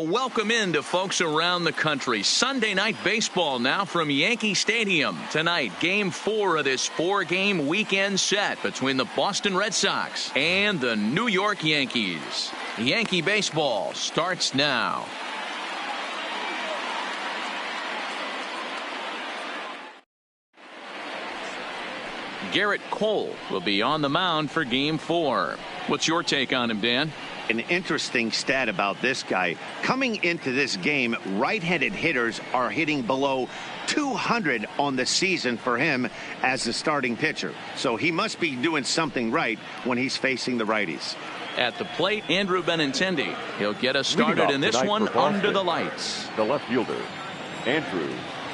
Welcome in to folks around the country. Sunday night baseball now from Yankee Stadium. Tonight, Game 4 of this 4-game weekend set between the Boston Red Sox and the New York Yankees. Yankee baseball starts now. Garrett Cole will be on the mound for Game 4. What's your take on him, Dan? An interesting stat about this guy. Coming into this game, right-handed hitters are hitting below 200 on the season for him as the starting pitcher. So he must be doing something right when he's facing the righties. At the plate, Andrew Benintendi. He'll get us started in this one under the lights. The left fielder, Andrew.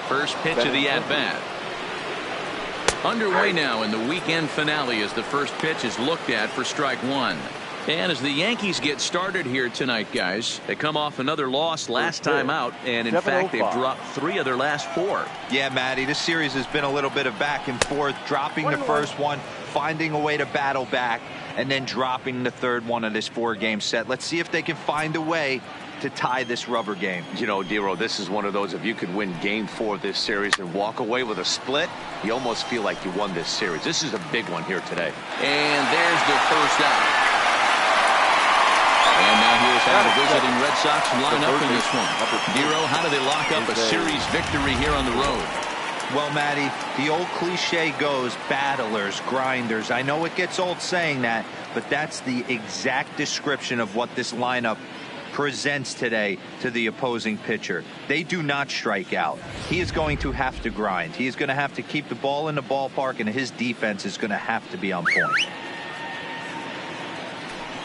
First pitch of the at-bat. Underway now in the weekend finale as the first pitch is looked at for strike one. And as the Yankees get started here tonight, guys, they come off another loss last time out, and in fact they've dropped 3 of their last 4. Yeah, Matty, this series has been a little bit of back and forth, dropping the first one, finding a way to battle back, and then dropping the third one of this 4-game set. Let's see if they can find a way to tie this rubber game. You know, Dero, this is one of those, if you could win Game 4 of this series and walk away with a split, you almost feel like you won this series. This is a big one here today. And there's the first out. And now here's how the visiting Red Sox line up in this one. Dero, how do they lock up a series victory here on the road? Well, Matty, the old cliche goes, battlers, grinders. I know it gets old saying that, but that's the exact description of what this lineup presents today to the opposing pitcher. They do not strike out. He is going to have to grind. He is going to have to keep the ball in the ballpark, and his defense is going to have to be on point.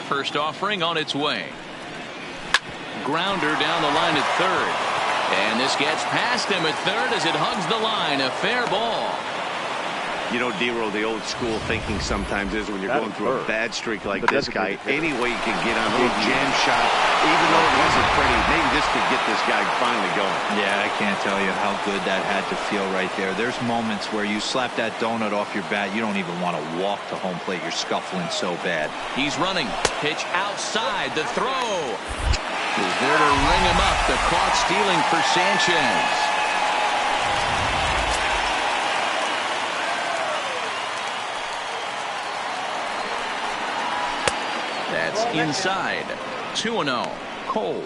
First offering on its way. Grounder down the line at third. And this gets past him at third as it hugs the line. A fair ball. You know, Dero, the old school thinking sometimes is when you're going through a bad streak like this guy, any way you can get on a jam shot, even though it wasn't pretty, maybe this could get this guy finally going. Yeah, I can't tell you how good that had to feel right there. There's moments where you slap that donut off your bat, you don't even want to walk to home plate. You're scuffling so bad. He's running. Pitch outside. The throw is there to ring him up. The caught stealing for Sanchez. That's inside. 2-0. Cole,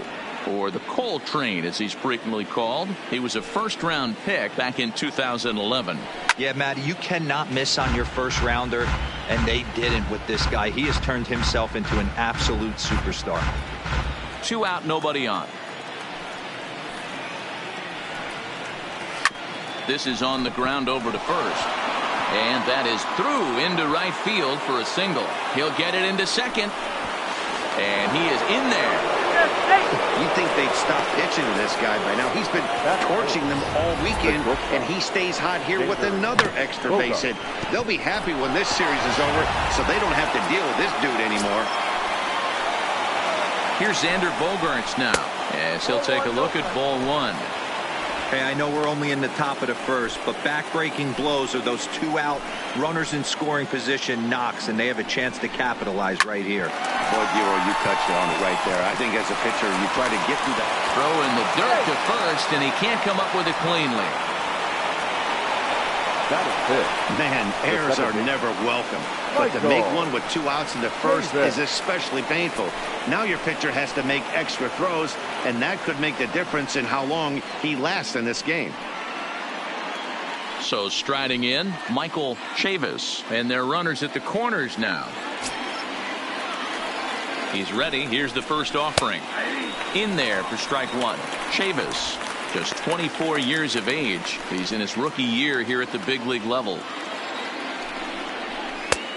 or the Cole train as he's frequently called. He was a first-round pick back in 2011. Yeah, Matty, you cannot miss on your first rounder, and they didn't with this guy. He has turned himself into an absolute superstar. 2 out, nobody on. This is on the ground over to first. And that is through into right field for a single. He'll get it into second. And he is in there. You'd think they'd stop pitching to this guy by now. He's been torching them all weekend, and he stays hot here with another extra base hit. They'll be happy when this series is over, so they don't have to deal with this dude anymore. Here's Xander Bogaerts now, as he'll take a look at ball 1. Hey, I know we're only in the top of the first, but back-breaking blows are those 2-out runners in scoring position knocks, and they have a chance to capitalize right here. Boy, Dero, you touched on it right there. I think as a pitcher, you try to get through that. Throw in the dirt to first, and he can't come up with it cleanly. That is big. Man, errors are never welcome. But to make one with 2 outs in the first is especially painful. Now your pitcher has to make extra throws, and that could make the difference in how long he lasts in this game. So striding in, Michael Chavis, and their runners at the corners now. He's ready. Here's the first offering. In there for strike 1. Chavis, just 24 years of age. He's in his rookie year here at the big league level.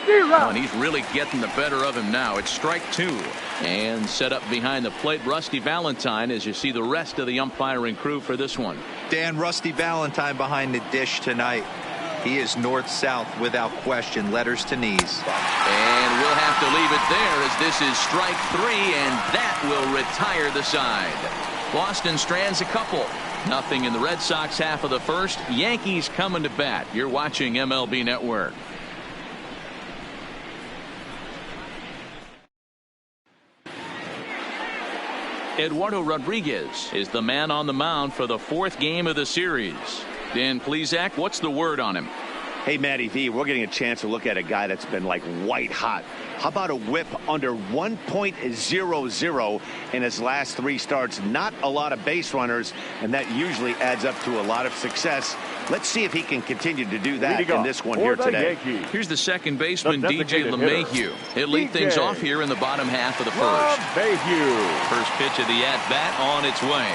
And he's really getting the better of him now. It's strike 2. And set up behind the plate, Rusty Valentine, as you see the rest of the umpiring crew for this one. Dan, Rusty Valentine behind the dish tonight. He is north-south without question, letters to knees. And we'll have to leave it there as this is strike 3, and that will retire the side. Boston strands a couple. Nothing in the Red Sox half of the first. Yankees coming to bat. You're watching MLB Network. Eduardo Rodriguez is the man on the mound for the 4th game of the series. Dan Plesac, what's the word on him? Hey, Matty V, we're getting a chance to look at a guy that's been like white hot. How about a whip under 1.00 in his last 3 starts? Not a lot of base runners, and that usually adds up to a lot of success. Let's see if he can continue to do that in this one here today. Here's the second baseman, DJ LeMahieu. He'll lead things off here in the bottom half of the first. First pitch of the at-bat on its way.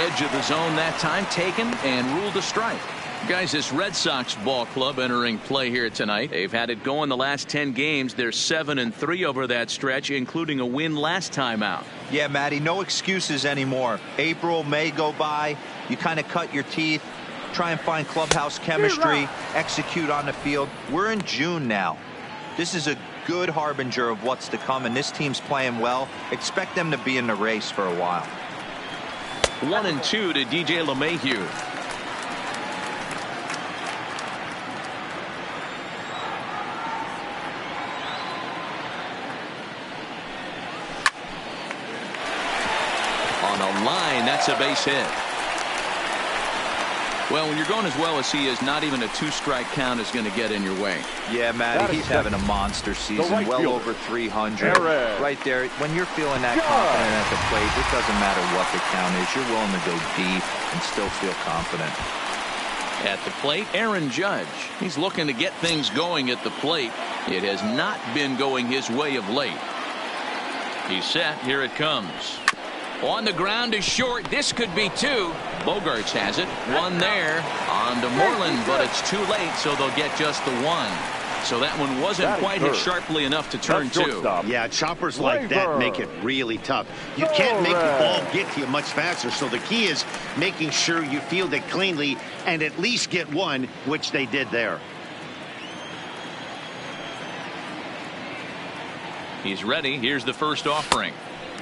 Edge of the zone that time taken and ruled a strike. Guys, this Red Sox ball club entering play here tonight. They've had it going the last 10 games. They're 7-3 over that stretch, including a win last time out. Yeah, Matty, no excuses anymore. April, May go by. You kind of cut your teeth, try and find clubhouse chemistry, execute on the field. We're in June now. This is a good harbinger of what's to come, and this team's playing well. Expect them to be in the race for a while. 1-2 to DJ LeMahieu. On a line, that's a base hit. Well, when you're going as well as he is, not even a 2-strike count is going to get in your way. Yeah, Matty, he's having a monster season, well over 300. Right there, when you're feeling that confident at the plate, it doesn't matter what the count is. You're willing to go deep and still feel confident. At the plate, Aaron Judge. He's looking to get things going at the plate. It has not been going his way of late. He's set. Here it comes. On the ground is short. This could be 2. Bogarts has it. 1 there. On to Moreland, but it's too late, so they'll get just the 1. So that one wasn't quite hit sharply enough to turn 2. Yeah, choppers like that make it really tough. You can't make the ball get to you much faster, so the key is making sure you field it cleanly and at least get 1, which they did there. He's ready. Here's the first offering.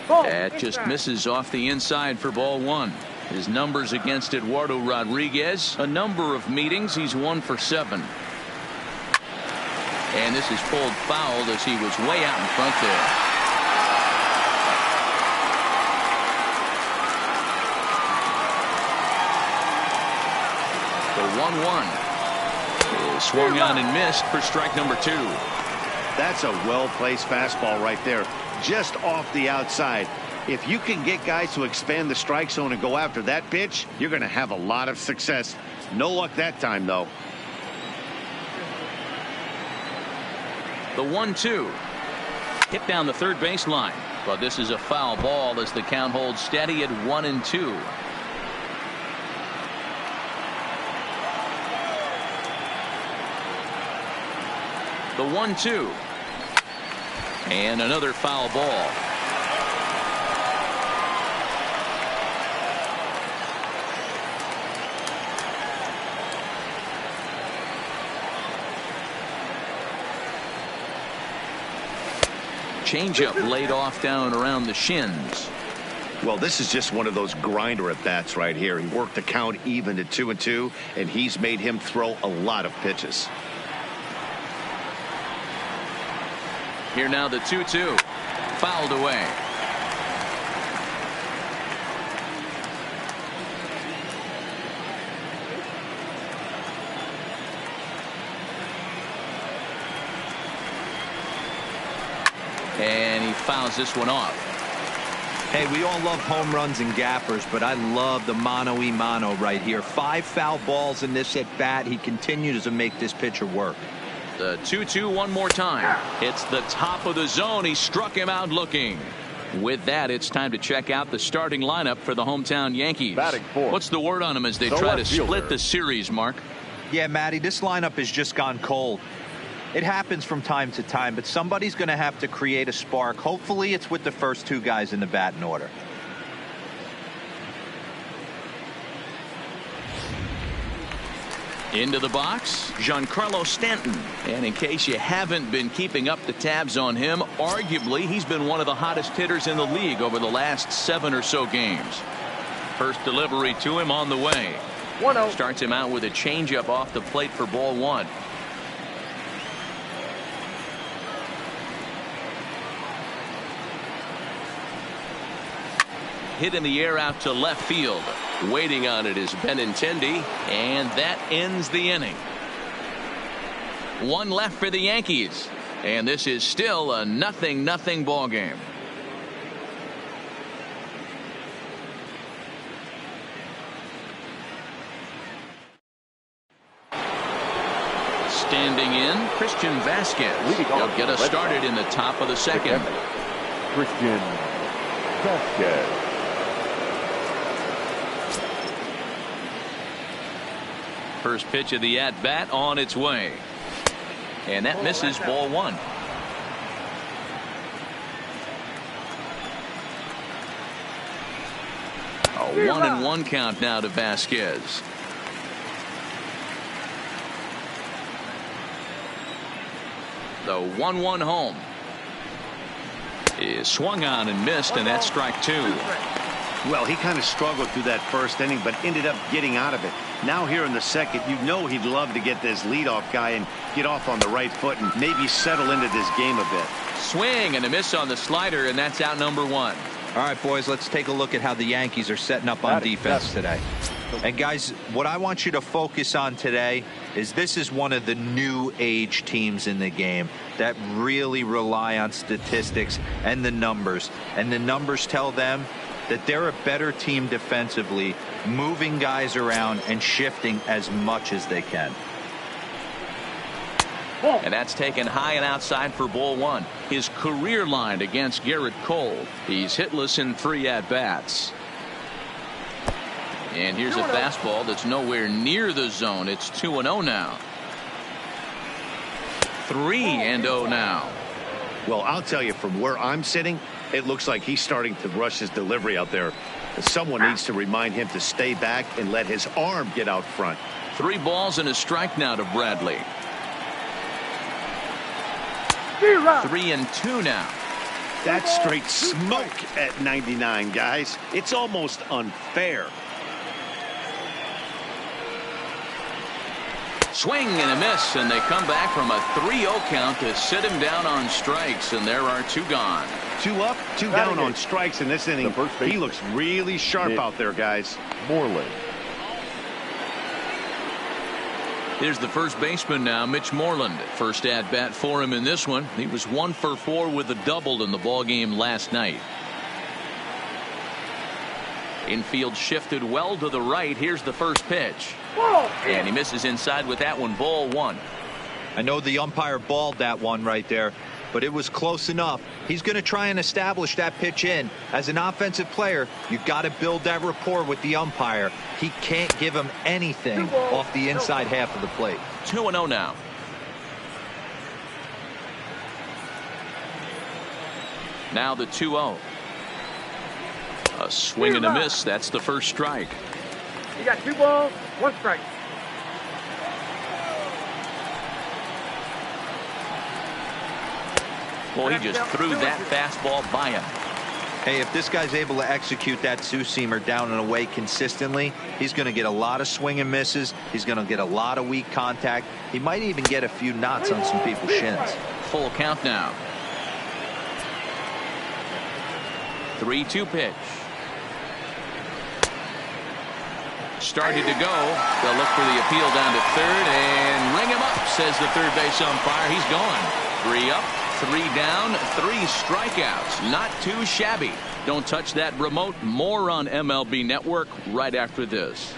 That just misses off the inside for ball 1. His numbers against Eduardo Rodriguez, a number of meetings. He's 1 for 7. And this is pulled foul as he was way out in front there. The 1-1 is swung on and missed for strike number 2. That's a well-placed fastball right there, just off the outside. If you can get guys to expand the strike zone and go after that pitch, you're going to have a lot of success. No luck that time, though. The 1-2 hit down the third baseline, but this is a foul ball as the count holds steady at 1-2. The 1-2 and another foul ball. Changeup laid off down around the shins. Well, this is just one of those grinder at bats right here. He worked the count even to 2-2, and he's made him throw a lot of pitches. Here now the 2-2 fouled away. And he fouls this one off. Hey, we all love home runs and gappers, but I love the mano-a-mano right here. 5 foul balls in this at bat. He continues to make this pitcher work. The 2-2 one more time. It's the top of the zone. He struck him out looking. With that, it's time to check out the starting lineup for the hometown Yankees. What's the word on them as they try to split the series, Mark? Yeah, Matty, this lineup has just gone cold. It happens from time to time, but somebody's going to have to create a spark. Hopefully it's with the first 2 guys in the batting order. Into the box, Giancarlo Stanton. And in case you haven't been keeping up the tabs on him, arguably he's been one of the hottest hitters in the league over the last 7 or so games. First delivery to him on the way. 1-0. Starts him out with a changeup off the plate for ball 1. hit in the air out to left field. Waiting on it is Benintendi, and that ends the inning. One left for the Yankees, and this is still a 0-0 ball game. Standing in, Christian Vasquez. He'll get us started in the top of the second. Christian Vasquez. First pitch of the at-bat on its way. And that misses, ball one. A 1-1 count now to Vasquez. The 1-1 home is swung on and missed, and that's strike two. Well, he kind of struggled through that first inning, but ended up getting out of it. Now here in the second, you know he'd love to get this leadoff guy and get off on the right foot and maybe settle into this game a bit. Swing and a miss on the slider, and that's out number one. All right, boys, let's take a look at how the Yankees are setting up on defense today. And guys, what I want you to focus on today is this is one of the new age teams in the game that really rely on statistics and the numbers. And the numbers tell them that they're a better team defensively, moving guys around and shifting as much as they can. And that's taken high and outside for ball one. His career line against Garrett Cole. He's hitless in 3 at-bats. And here's a fastball that's nowhere near the zone. It's 2-0 now. 3-0 now. Well, I'll tell you, from where I'm sitting, it looks like he's starting to rush his delivery out there. Someone needs to remind him to stay back and let his arm get out front. 3 balls and a strike now to Bradley. 3-2 now. That's straight smoke at 99, guys. It's almost unfair. Swing and a miss, and they come back from a 3-0 count to sit him down on strikes, and there are 2 gone. 2 up, 2 down on strikes in this inning. He looks really sharp out there, guys. Moreland. Here's the first baseman now, Mitch Moreland. First at bat for him in this one. He was 1 for 4 with a double in the ball game last night. Infield shifted well to the right. Here's the first pitch. And he misses inside with that one. Ball one. I know the umpire balled that one right there, but it was close enough. He's going to try and establish that pitch in. As an offensive player, you've got to build that rapport with the umpire. He can't give him anything off the inside half of the plate. 2-0 now. Now the 2-0. A swing and a miss. That's the first strike. You got 2 balls, 1 strike. Well, he just threw that fastball by him. Hey, if this guy's able to execute that 2-seamer down and away consistently, he's going to get a lot of swing and misses. He's going to get a lot of weak contact. He might even get a few knots on some people's shins. Full count now. 3-2 pitch. Started to go. They'll look for the appeal down to third and ring him up, says the third base umpire. He's gone. 3 up, 3 down, 3 strikeouts. Not too shabby. Don't touch that remote. More on MLB Network right after this.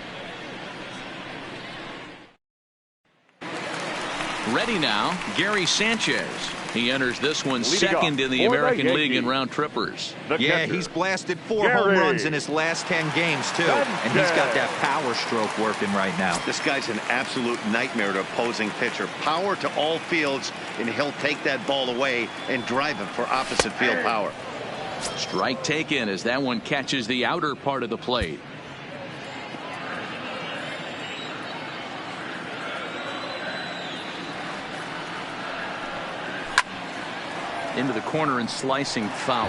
Ready now, Gary Sanchez. He enters this one second in the American League in round trippers. Yeah, he's blasted 4 home runs in his last 10 games, too. And he's got that power stroke working right now. This guy's an absolute nightmare to opposing pitcher. Power to all fields, and he'll take that ball away and drive it for opposite field power. Strike taken as that one catches the outer part of the plate. Into the corner and slicing foul.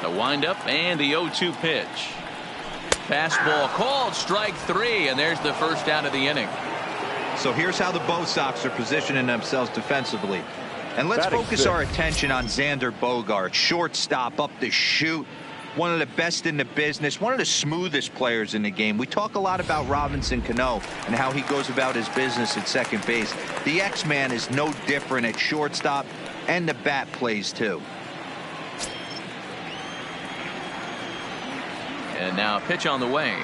The windup and the 0-2 pitch. Fastball called, strike 3, and there's the first out of the inning. So here's how the Bo Sox are positioning themselves defensively. And let's focus our attention on Xander Bogaerts, shortstop, up the chute. One of the best in the business, one of the smoothest players in the game. We talk a lot about Robinson Cano and how he goes about his business at second base. The X-Man is no different at shortstop, and the bat plays too. And now a pitch on the way.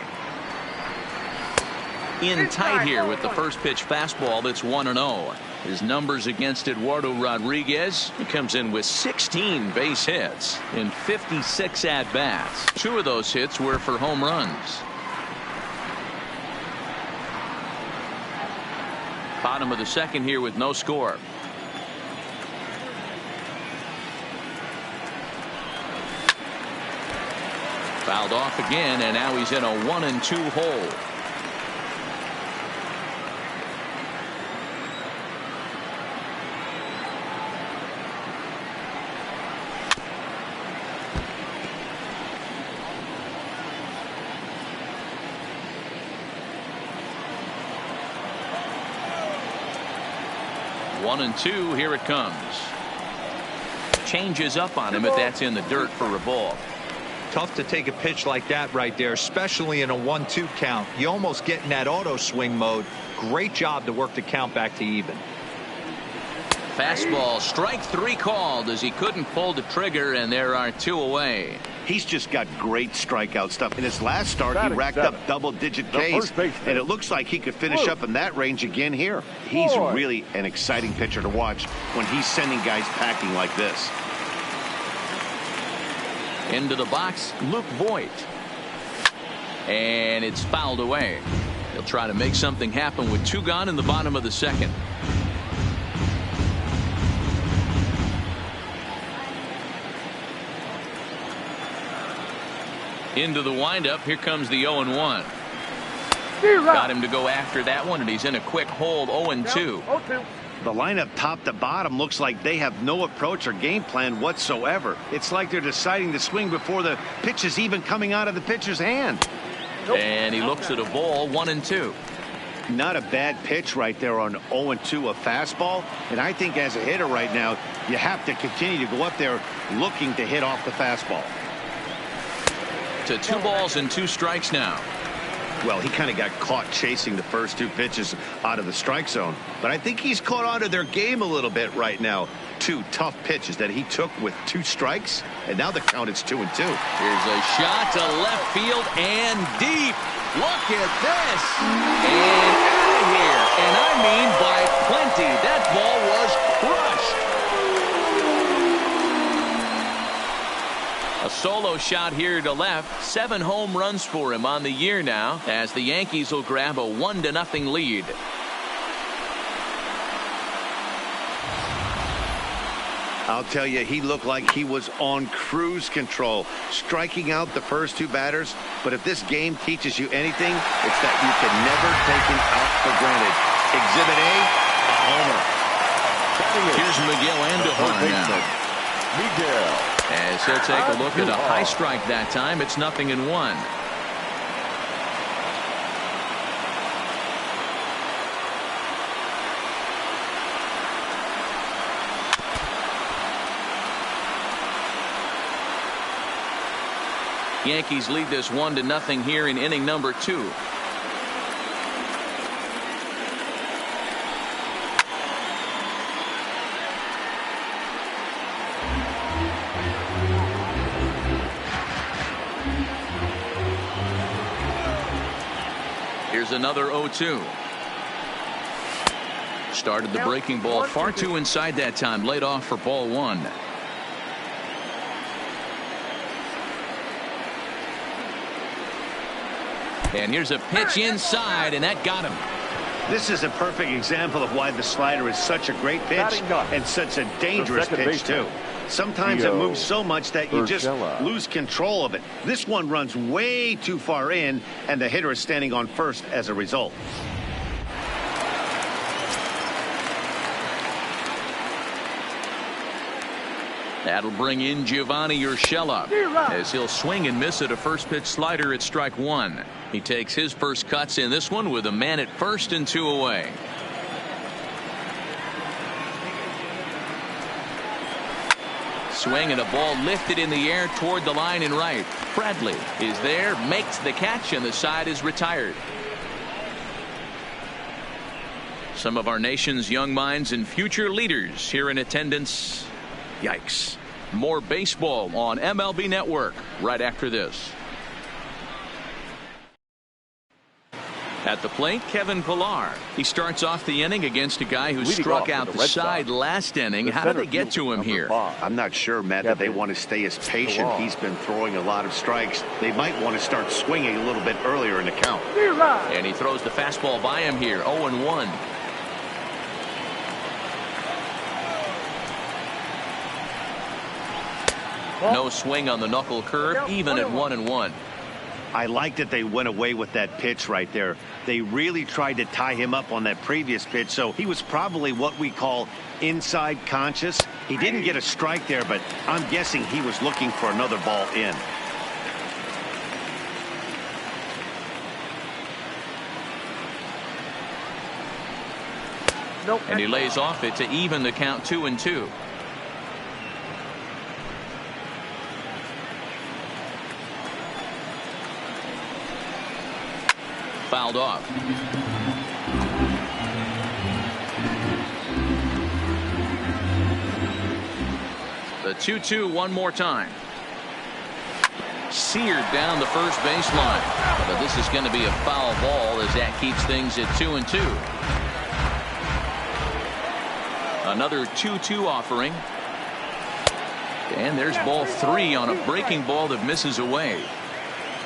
In tight here with the first pitch fastball that's 1-0. His numbers against Eduardo Rodriguez. He comes in with 16 base hits in 56 at-bats. 2 of those hits were for home runs. Bottom of the second here with no score. Fouled off again, and now he's in a 1-2 hole. One and two, here it comes. Changes up on him, but that's in the dirt for a ball. Tough to take a pitch like that right there, especially in a 1-2 count. You almost get in that auto swing mode. Great job to work the count back to even. Fastball, strike 3 called as he couldn't pull the trigger, and there are 2 away. He's just got great strikeout stuff. In his last start, he racked up double-digit Ks, and it looks like he could finish up in that range again here. He's really an exciting pitcher to watch when he's sending guys packing like this. Into the box, Luke Voit. And it's fouled away. He'll try to make something happen with 2 gone in the bottom of the second. Into the windup. Here comes the 0-1. Got him to go after that one, and he's in a quick hold. 0-2. The lineup top to bottom looks like they have no approach or game plan whatsoever. It's like they're deciding to swing before the pitch is even coming out of the pitcher's hand. And he looks at a ball. 1-2. Not a bad pitch right there on 0-2, a fastball. And I think as a hitter right now, you have to continue to go up there looking to hit off the fastball. To 2 balls and 2 strikes now. Well, he kind of got caught chasing the first 2 pitches out of the strike zone. But I think he's caught on to their game a little bit right now. 2 tough pitches that he took with 2 strikes. And now the count is 2-2. Here's a shot to left field and deep. Look at this. And out of here. And I mean by plenty. That ball was crushed. A solo shot here to left. 7 home runs for him on the year now, as the Yankees will grab a 1-0 lead. I'll tell you, he looked like he was on cruise control, striking out the first 2 batters. But if this game teaches you anything, it's that you can never take him out for granted. Exhibit A, a homer. Here's Miguel Andujar now. Miguel. As he'll take a look at a high strike that time. It's 0-1. Yankees lead this 1-0 here in inning number 2. Here's another 0-2. Started the breaking ball far too inside that time. Laid off for ball 1. And here's a pitch inside, and that got him. This is a perfect example of why the slider is such a great pitch and such a dangerous pitch, too. Sometimes it moves so much that you just lose control of it. This one runs way too far in, and the hitter is standing on first as a result. That'll bring in Giovanni Urshela as he'll swing and miss at a first pitch slider at strike one. He takes his first cuts in this one with a man at first and 2 away. Swing and a ball lifted in the air toward the line and right. Bradley is there, makes the catch, and the side is retired. Some of our nation's young minds and future leaders here in attendance. Yikes. More baseball on MLB Network right after this. At the plate, Kevin Pillar. He starts off the inning against a guy who struck out the side last inning. How did they get to him here? I'm not sure, Matt, that they want to stay as patient. He's been throwing a lot of strikes. They might want to start swinging a little bit earlier in the count. And he throws the fastball by him here, 0-1. No swing on the knuckle curve, even at 1-1. I like that they went away with that pitch right there. They really tried to tie him up on that previous pitch, so he was probably what we call inside conscious. He didn't get a strike there, but I'm guessing he was looking for another ball in. And he lays off it to even the count 2-2. Fouled off. The 2-2 one more time. Seared down the first baseline. But this is going to be a foul ball as that keeps things at 2-2. Another 2-2 offering. And there's ball 3 on a breaking ball that misses away.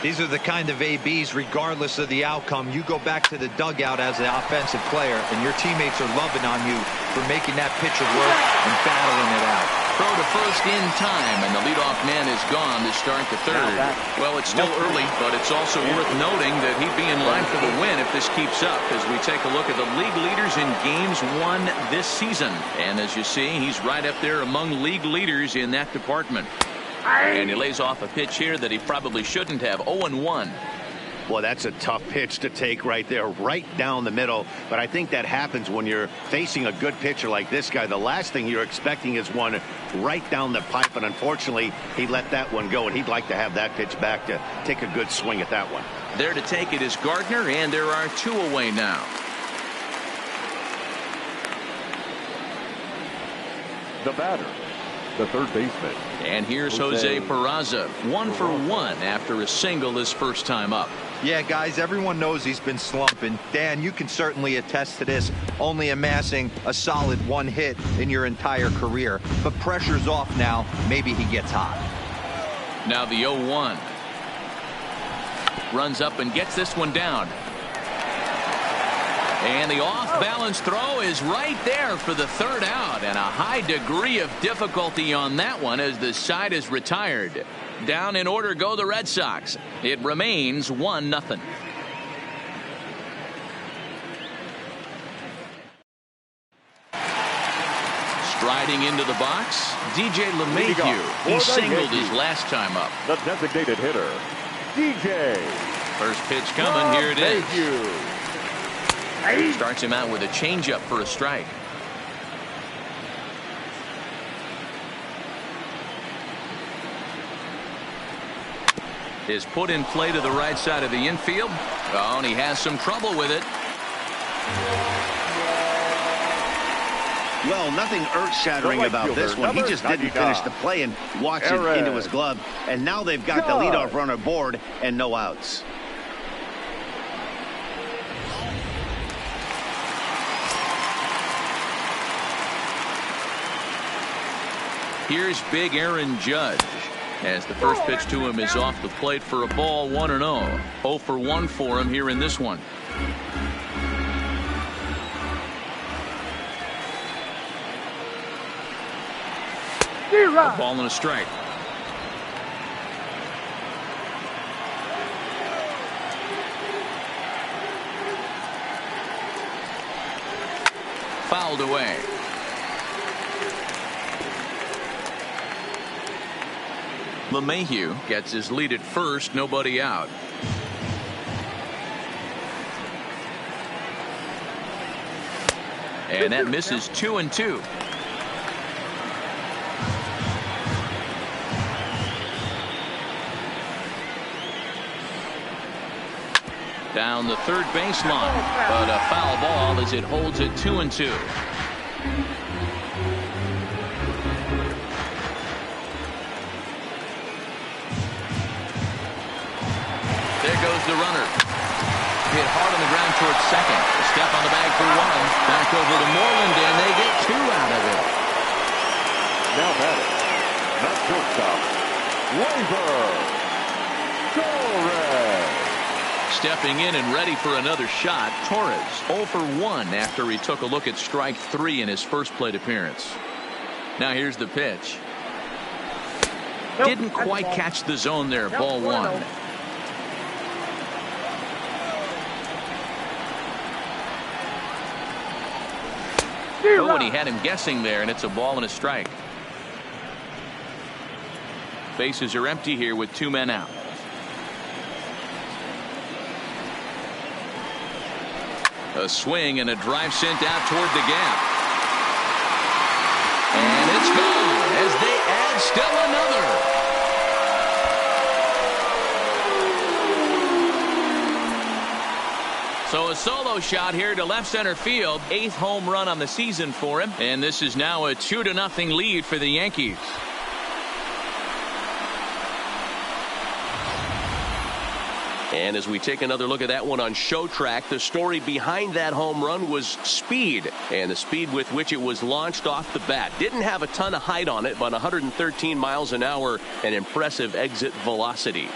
These are the kind of ABs, regardless of the outcome. You go back to the dugout as an offensive player, and your teammates are loving on you for making that pitcher work and battling it out. Throw to first in time, and the leadoff man is gone to start the third. Well, it's still early, but it's also worth noting that he'd be in line for the win if this keeps up, as we take a look at the league leaders in games won this season. And as you see, he's right up there among league leaders in that department. And he lays off a pitch here that he probably shouldn't have. 0-1. Well, that's a tough pitch to take right there, right down the middle. But I think that happens when you're facing a good pitcher like this guy. The last thing you're expecting is one right down the pipe. And unfortunately, he let that one go. And he'd like to have that pitch back to take a good swing at that one. There to take it is Gardner, and there are 2 away now. The batter, the third baseman. And here's Jose Peraza, 1 for 1 after a single his first time up. Yeah, guys, everyone knows he's been slumping. Dan, you can certainly attest to this, only amassing a solid 1 hit in your entire career. But pressure's off now. Maybe he gets hot. Now the 0-1. Runs up and gets this one down. And the off-balance throw is right there for the third out, and a high degree of difficulty on that one as the side is retired. Down in order go the Red Sox. It remains 1-0. Striding into the box, DJ LeMahieu. He singled his last time up. The designated hitter, DJ. First pitch coming. Here it is. Starts him out with a changeup for a strike. Is put in play to the right side of the infield. Oh, and he has some trouble with it. Well, nothing earth-shattering about this one. He just didn't finish the play and watch it into his glove. And now they've got the leadoff runner aboard and no outs. Here's big Aaron Judge as the first pitch to him is off the plate for a ball. 1-0. 0 for 1 for him here in this one. A ball and a strike. Fouled away. LeMahieu gets his lead at first, nobody out. And that misses 2-2. Down the third baseline, but a foul ball as it holds it 2-2. There goes the runner. Hit hard on the ground towards second. A step on the bag for one. Back over to Moreland, and they get two out of it. Now batting, not shortstop, Torres. Stepping in and ready for another shot, Torres 0 for 1 after he took a look at strike 3 in his first plate appearance. Now here's the pitch. Didn't quite catch the zone there. Ball 1. Oh, and he had him guessing there, and it's a ball and a strike. Bases are empty here with 2 men out. A swing and a drive sent out toward the gap. And it's gone as they add still another. So a solo shot here to left center field. 8th home run on the season for him. And this is now a 2-0 lead for the Yankees. And as we take another look at that one on Show Track, the story behind that home run was speed, and the speed with which it was launched off the bat. Didn't have a ton of height on it, but 113 miles an hour, an impressive exit velocity.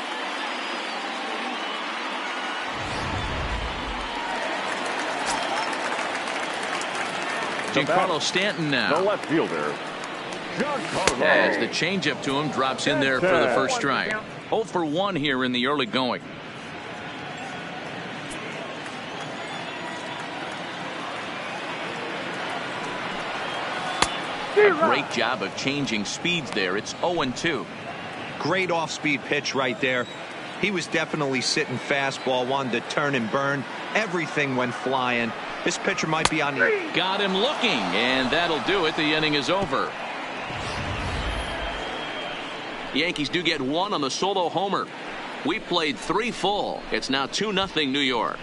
Giancarlo Stanton now. The left fielder, Giancarlo. As the changeup to him drops in there for the first strike. 0 for 1 here in the early going. A great job of changing speeds there. It's 0-2. Great off-speed pitch right there. He was definitely sitting fastball, wanted to turn and burn. Everything went flying. This pitcher might be on the... Got him looking, and that'll do it. The inning is over. The Yankees do get 1 on the solo homer. We played 3 full. It's now 2-0 New York.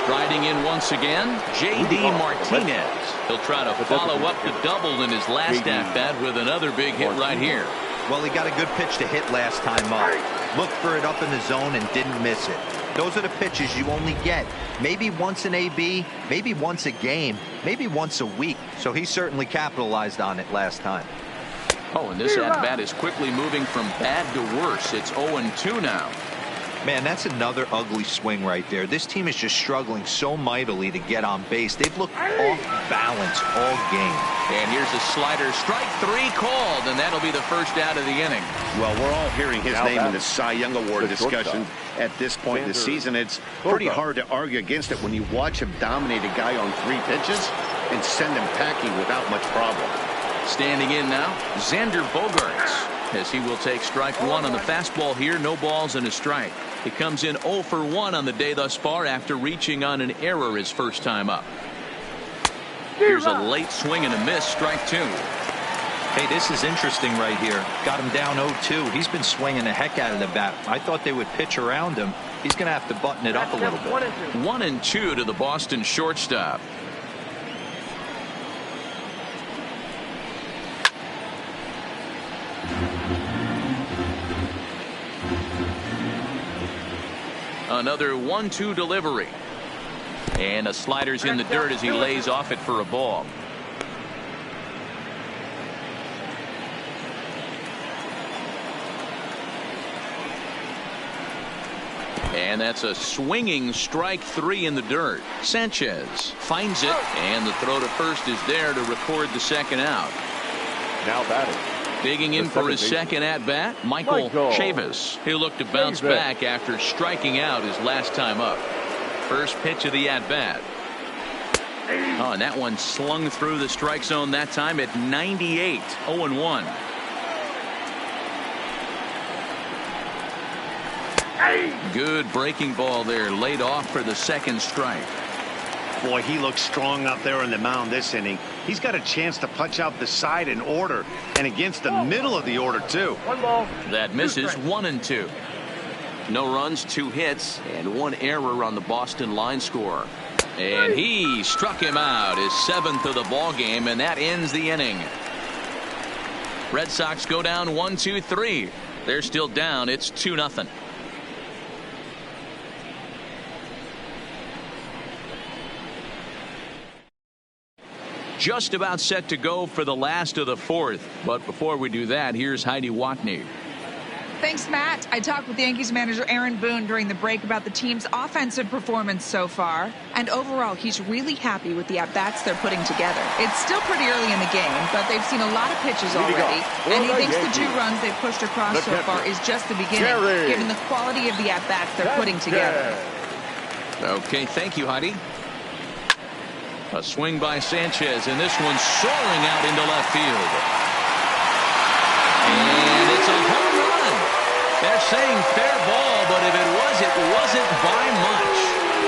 Striding in once again, J.D. Martinez. He'll try to follow up the double in his last at-bat with another big hit right here. Well, he got a good pitch to hit last time up. Looked for it up in the zone and didn't miss it. Those are the pitches you only get maybe once an AB, maybe once a game, maybe once a week. So he certainly capitalized on it last time. Oh, and this at-bat is quickly moving from bad to worse. It's 0-2 now. Man, that's another ugly swing right there. This team is just struggling so mightily to get on base. They've looked off balance all game. And here's a slider. Strike 3 called, and that'll be the first out of the inning. Well, we're all hearing his name in the Cy Young Award discussion at this point in the season. It's pretty hard to argue against it when you watch him dominate a guy on 3 pitches and send him packing without much problem. Standing in now, Xander Bogaerts, as he will take strike 1 on the fastball here. No balls and a strike. He comes in 0 for 1 on the day thus far after reaching on an error his first time up. Here's a late swing and a miss. Strike 2. Hey, this is interesting right here. Got him down 0-2. He's been swinging the heck out of the bat. I thought they would pitch around him. He's going to have to button it up a little bit. 1-2 to the Boston shortstop. Another 1-2 delivery. And a slider's in the dirt as he lays off it for a ball. And that's a swinging strike 3 in the dirt. Sanchez finds it, and the throw to first is there to record the second out. Now batting. Digging in for his second at-bat, Michael Chavis. He'll look to bounce back after striking out his last time up. First pitch of the at-bat. Oh, and that one slung through the strike zone that time at 98. 0-1. Good breaking ball there, laid off for the second strike. Boy, he looks strong up there on the mound this inning. He's got a chance to punch out the side in order, and against the middle of the order too. One ball. That misses. 1-2. No runs, 2 hits, and 1 error on the Boston line score. And he struck him out, his 7th of the ball game, and that ends the inning. Red Sox go down 1-2-3. They're still down. It's 2-0. Just about set to go for the last of the 4th. But before we do that, here's Heidi Watney. Thanks, Matt. I talked with Yankees manager Aaron Boone during the break about the team's offensive performance so far. And overall, he's really happy with the at-bats they're putting together. It's still pretty early in the game, but they've seen a lot of pitches already. And he thinks the 2 runs they've pushed across so far is just the beginning, given the quality of the at-bats they're putting together. Okay, thank you, Heidi. A swing by Sanchez, and this one's soaring out into left field. And it's a home run. They're saying fair ball, but if it was, it wasn't by much.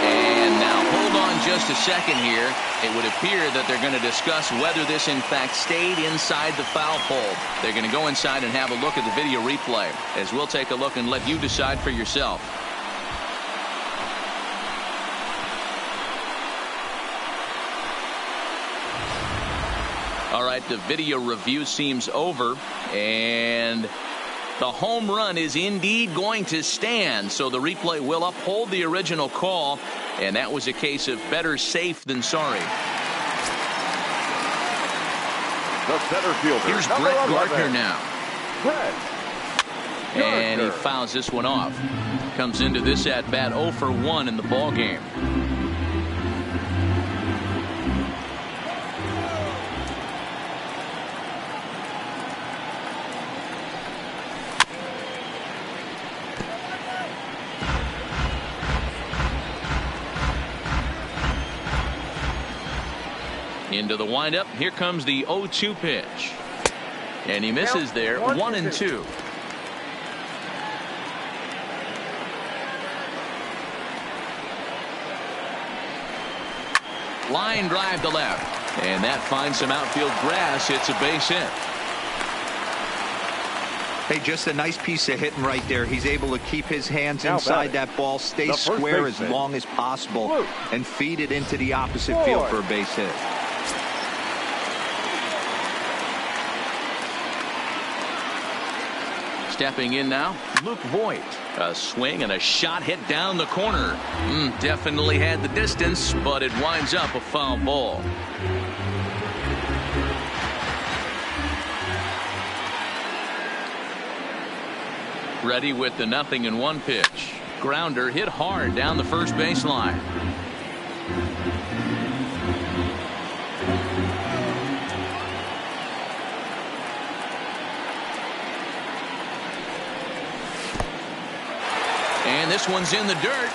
And now hold on just a second here. It would appear that they're going to discuss whether this in fact stayed inside the foul pole. They're going to go inside and have a look at the video replay, as we'll take a look and let you decide for yourself. All right, the video review seems over, and the home run is indeed going to stand, so the replay will uphold the original call, and that was a case of better safe than sorry. The center fielder. Here's Brett Gardner now. And he fouls this one off. Comes into this at bat 0 for 1 in the ball game. Into the windup. Here comes the 0-2 pitch. And he misses there. 1-2. Line drive to left. And that finds some outfield grass. It's a base hit. Hey, just a nice piece of hitting right there. He's able to keep his hands inside that ball, stay square as long as possible, and feed it into the opposite field for a base hit. Stepping in now, Luke Voigt. A swing and a shot hit down the corner. Definitely had the distance, but it winds up a foul ball. Ready with the 0-1 pitch. Grounder hit hard down the first baseline. And this one's in the dirt.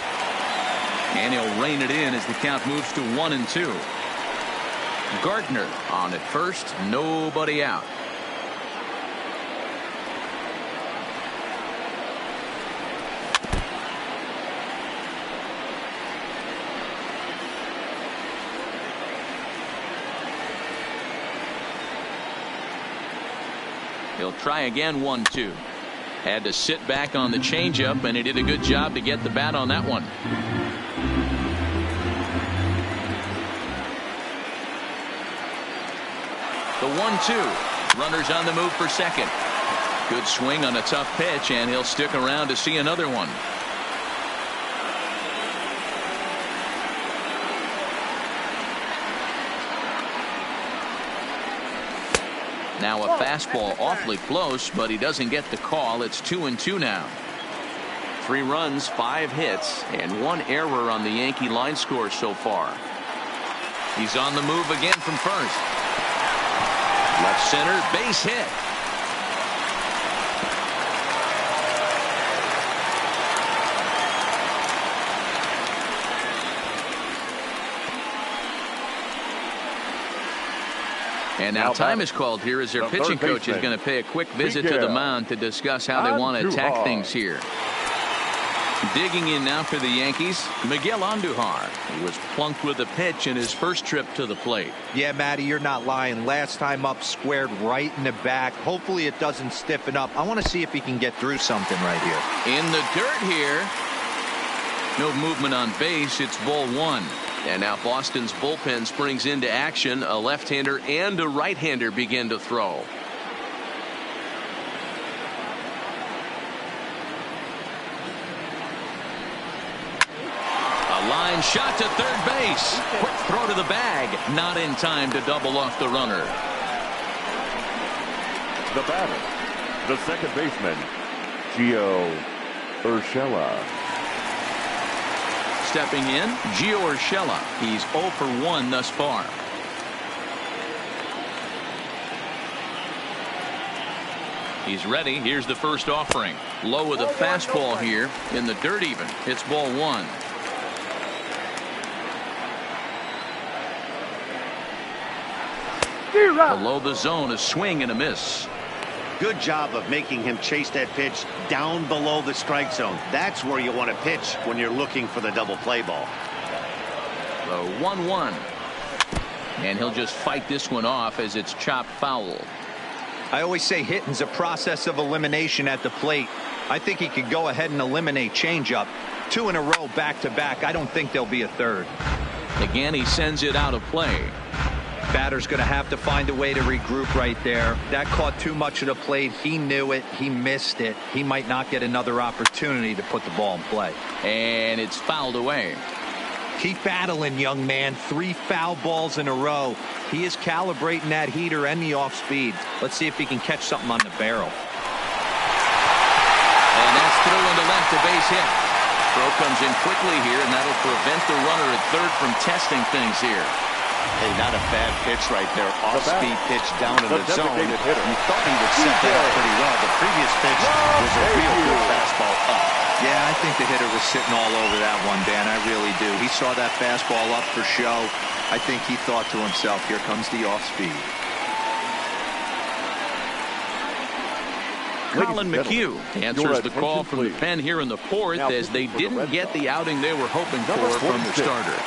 And he'll rein it in as the count moves to 1-2. Gardner on at first. Nobody out. He'll try again. 1-2. Had to sit back on the changeup, and he did a good job to get the bat on that one. The 1-2. Runners on the move for second. Good swing on a tough pitch, and he'll stick around to see another one. Now a fastball awfully close, but he doesn't get the call. It's 2-2 now. 3 runs, 5 hits, and 1 error on the Yankee line score so far. He's on the move again from first. Left center, base hit. And now time is called here as their pitching coach is going to pay a quick visit to the mound to discuss how they want to attack things here. Digging in now for the Yankees, Miguel Andujar, who was plunked with a pitch in his first trip to the plate. Yeah, Matty, you're not lying. Last time up, squared right in the back. Hopefully it doesn't stiffen up. I want to see if he can get through something right here. In the dirt here. No movement on base. It's ball one. And now Boston's bullpen springs into action. A left-hander and a right-hander begin to throw. Line shot to third base. Quick throw to the bag. Not in time to double off the runner. The batter, the second baseman, Gio Urshela. Stepping in, Gio Urshela. He's 0 for 1 thus far. He's ready. Here's the first offering. Low with a fastball here in the dirt even. It's ball one. Below the zone, a swing and a miss. Good job of making him chase that pitch down below the strike zone. That's where you want to pitch when you're looking for the double play ball. The 1-1. And he'll just fight this one off as it's chopped foul. I always say hitting's a process of elimination at the plate. I think he could go ahead and eliminate changeup. 2 in a row back to back. I don't think there'll be a third. Again, he sends it out of play. Batter's going to have to find a way to regroup right there. That caught too much of the plate. He knew it. He missed it. He might not get another opportunity to put the ball in play. And it's fouled away. Keep battling, young man. 3 foul balls in a row. He is calibrating that heater and the off speed. Let's see if he can catch something on the barrel. And that's through into left, a base hit. Throw comes in quickly here, and that'll prevent the runner at third from testing things here. Hey, not a bad pitch right there. Off-speed pitch down in the zone. You thought he would set that up pretty well. The previous pitch was a real good fastball up. Yeah, I think the hitter was sitting all over that one, Dan. I really do. He saw that fastball up for show. I think he thought to himself, here comes the off-speed. Colin McHugh answers the call from the pen here in the fourth as they didn't get the outing they were hoping for from the starter.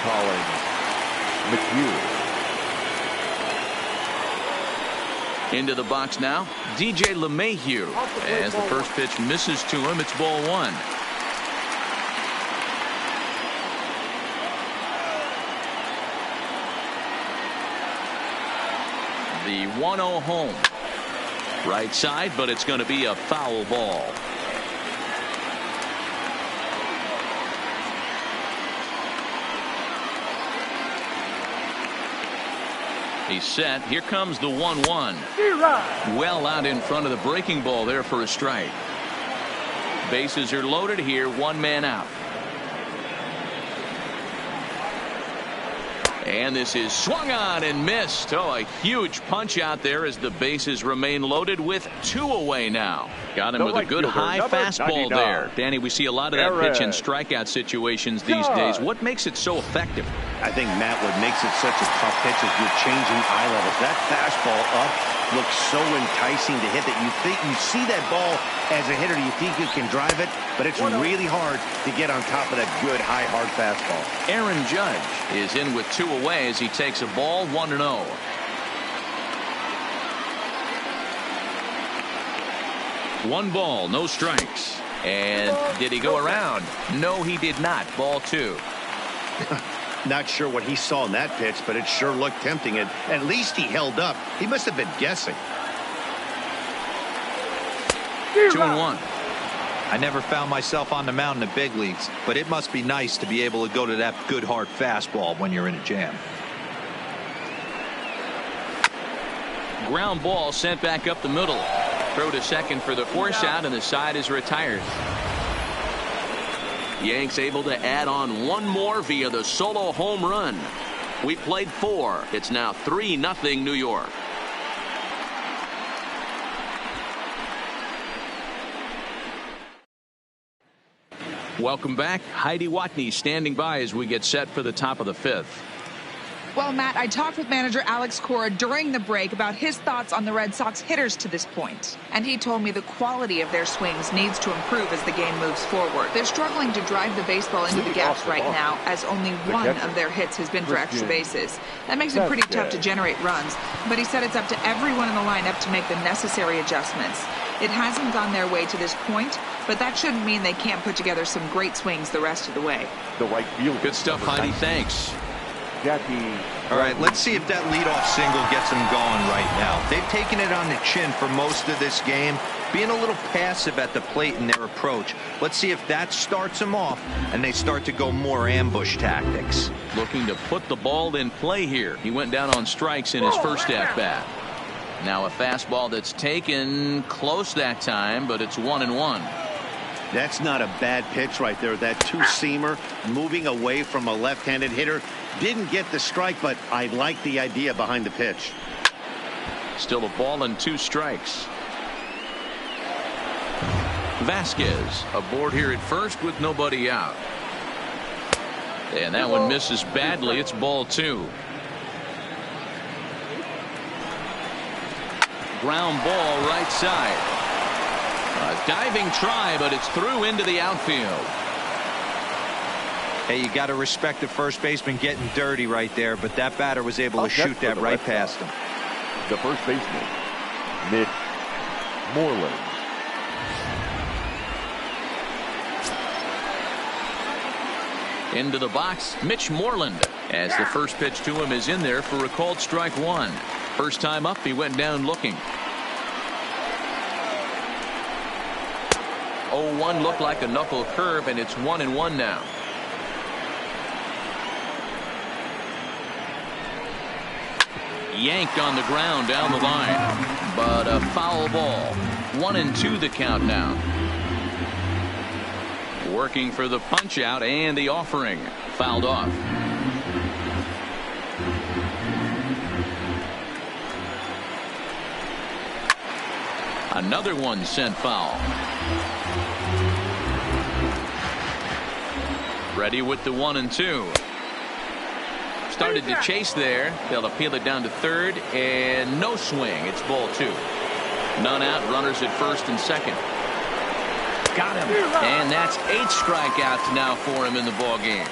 Colin McHugh. Into the box now, DJ LeMahieu. As the first pitch misses to him, it's ball one. The 1-0 home. Right side, but it's going to be a foul ball. He's set. Here comes the 1-1. Well out in front of the breaking ball there for a strike. Bases are loaded here. 1 man out. And this is swung on and missed. Oh, a huge punch out there as the bases remain loaded with 2 away now. Got him with a good high fastball there. Danny, we see a lot of that pitch in strikeout situations these days. What makes it so effective? I think, Matt, what makes it such a tough pitch is you're changing eye levels. That fastball up looks so enticing to hit that you see that ball as a hitter, you think you can drive it, but it's really hard to get on top of that good high hard fastball. Aaron Judge is in with 2 away as he takes a ball 1-0. One ball, no strikes. And did he go around? No, he did not. Ball 2. Not sure what he saw in that pitch, but it sure looked tempting, and at least he held up. He must have been guessing. 2-1. I never found myself on the mound in the big leagues, but it must be nice to be able to go to that good hard fastball when you're in a jam. Ground ball sent back up the middle. Throw to second for the force out, and the side is retired. Yanks able to add on 1 more via the solo home run. We played 4. It's now 3-0 New York. Welcome back. Heidi Watney standing by as we get set for the top of the 5th. Well, Matt, I talked with manager Alex Cora during the break about his thoughts on the Red Sox hitters to this point. And he told me the quality of their swings needs to improve as the game moves forward. They're struggling to drive the baseball into the gaps right now, as only one of their hits has been for extra bases. That makes it pretty tough to generate runs, but he said it's up to everyone in the lineup to make the necessary adjustments. It hasn't gone their way to this point, but that shouldn't mean they can't put together some great swings the rest of the way. The right field. Good stuff, Heidi. Thanks. All right, let's see if that leadoff single gets them going right now. They've taken it on the chin for most of this game, being a little passive at the plate in their approach. Let's see if that starts them off and they start to go more ambush tactics. Looking to put the ball in play here. He went down on strikes in his first at-bat. Now a fastball that's taken close that time, but it's 1-1. That's not a bad pitch right there. That two-seamer moving away from a left-handed hitter. Didn't get the strike, but I like the idea behind the pitch. Still a ball and 2 strikes. Vasquez aboard here at first with nobody out. And that one misses badly. It's ball 2. Ground ball right side. A diving try, but it's through into the outfield. Hey, you got to respect the first baseman getting dirty right there, but that batter was able to shoot that right past him. The first baseman, Mitch Moreland. Into the box, Mitch Moreland, as the first pitch to him is in there for a called strike 1. First time up, he went down looking. 0-1 looked like a knuckle curve, and it's 1-1 now. Yanked on the ground down the line, but a foul ball. 1-2 the count now. Working for the punch out and the offering. Fouled off. Another one sent foul. Ready with the 1-2. Started to chase there. They'll appeal it down to third, and no swing. It's ball 2. None out. Runners at first and second. Got him. And that's 8 strikeouts now for him in the ball game.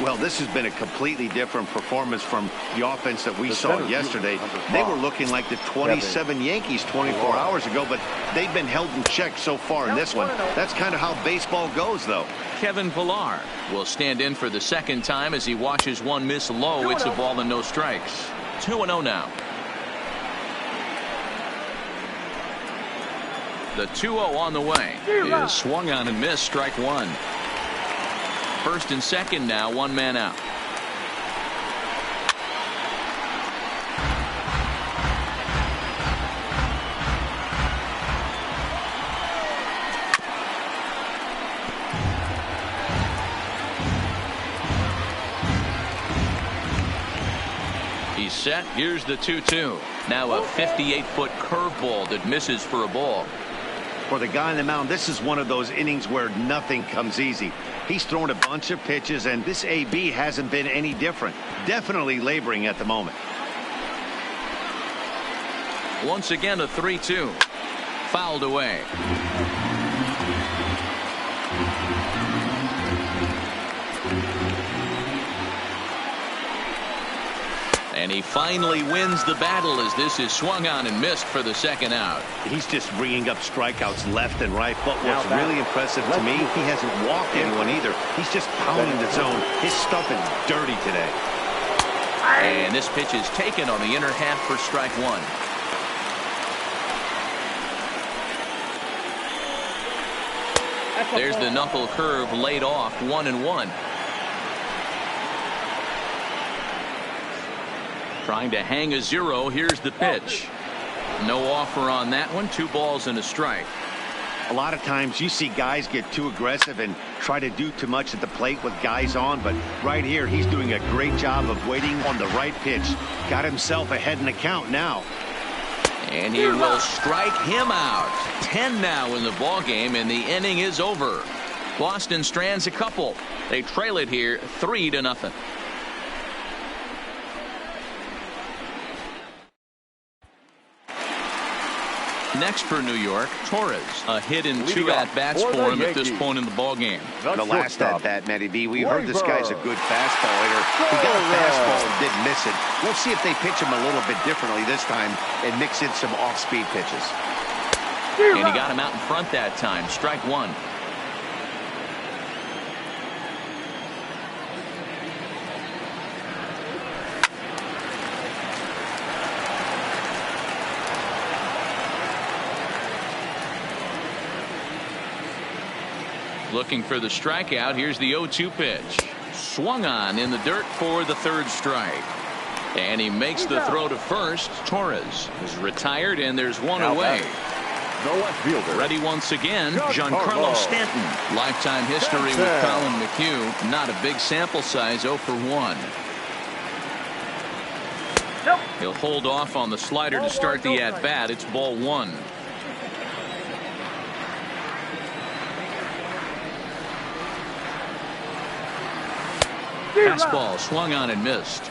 Well, this has been a completely different performance from the offense that we saw yesterday. They were looking like the 27 Yankees 24 hours ago, but they've been held in check so far in this one. That's kind of how baseball goes, though. Kevin Pillar will stand in for the second time as he watches one miss low. It's a ball and no strikes. 2-0 now. The 2-0 on the way is swung on and missed. Strike 1. First and second now, 1 man out. He's set. Here's the 2-2. Now a 58-foot curveball that misses for a ball. For the guy on the mound, this is one of those innings where nothing comes easy. He's thrown a bunch of pitches, and this AB hasn't been any different. Definitely laboring at the moment. Once again, a 3-2. Fouled away. And he finally wins the battle as this is swung on and missed for the second out. He's just bringing up strikeouts left and right. But what's really impressive to me, he hasn't walked anyone either. He's just pounding the zone. His stuff is dirty today. And this pitch is taken on the inner half for strike 1. There's the knuckle curve laid off. 1-1. Trying to hang a 0. Here's the pitch. No offer on that one. 2 balls and a strike. A lot of times you see guys get too aggressive and try to do too much at the plate with guys on, but right here he's doing a great job of waiting on the right pitch. Got himself ahead in the count now. And he will strike him out. 10 now in the ball game, and the inning is over. Boston strands a couple. They trail it here 3-0. next for New York, Torres. A hit in Leading 2 off at-bats for for the him at this Yankees. point in the ballgame. The last at-bat, Matty B, we heard this guy's a good fastball hitter. He got a fastball and didn't miss it. Let's see if they pitch him a little bit differently this time and mix in some off-speed pitches. And he got him out in front that time. Strike 1. Looking for the strikeout. Here's the 0-2 pitch. Swung on in the dirt for the 3rd strike. And he makes the throw to first. Torres is retired, and there's one away. The left fielder. Ready once again, Giancarlo Stanton. Lifetime history with Colin McHugh. Not a big sample size, 0 for 1. He'll hold off on the slider to start the at-bat. It's ball 1. Fastball swung on and missed.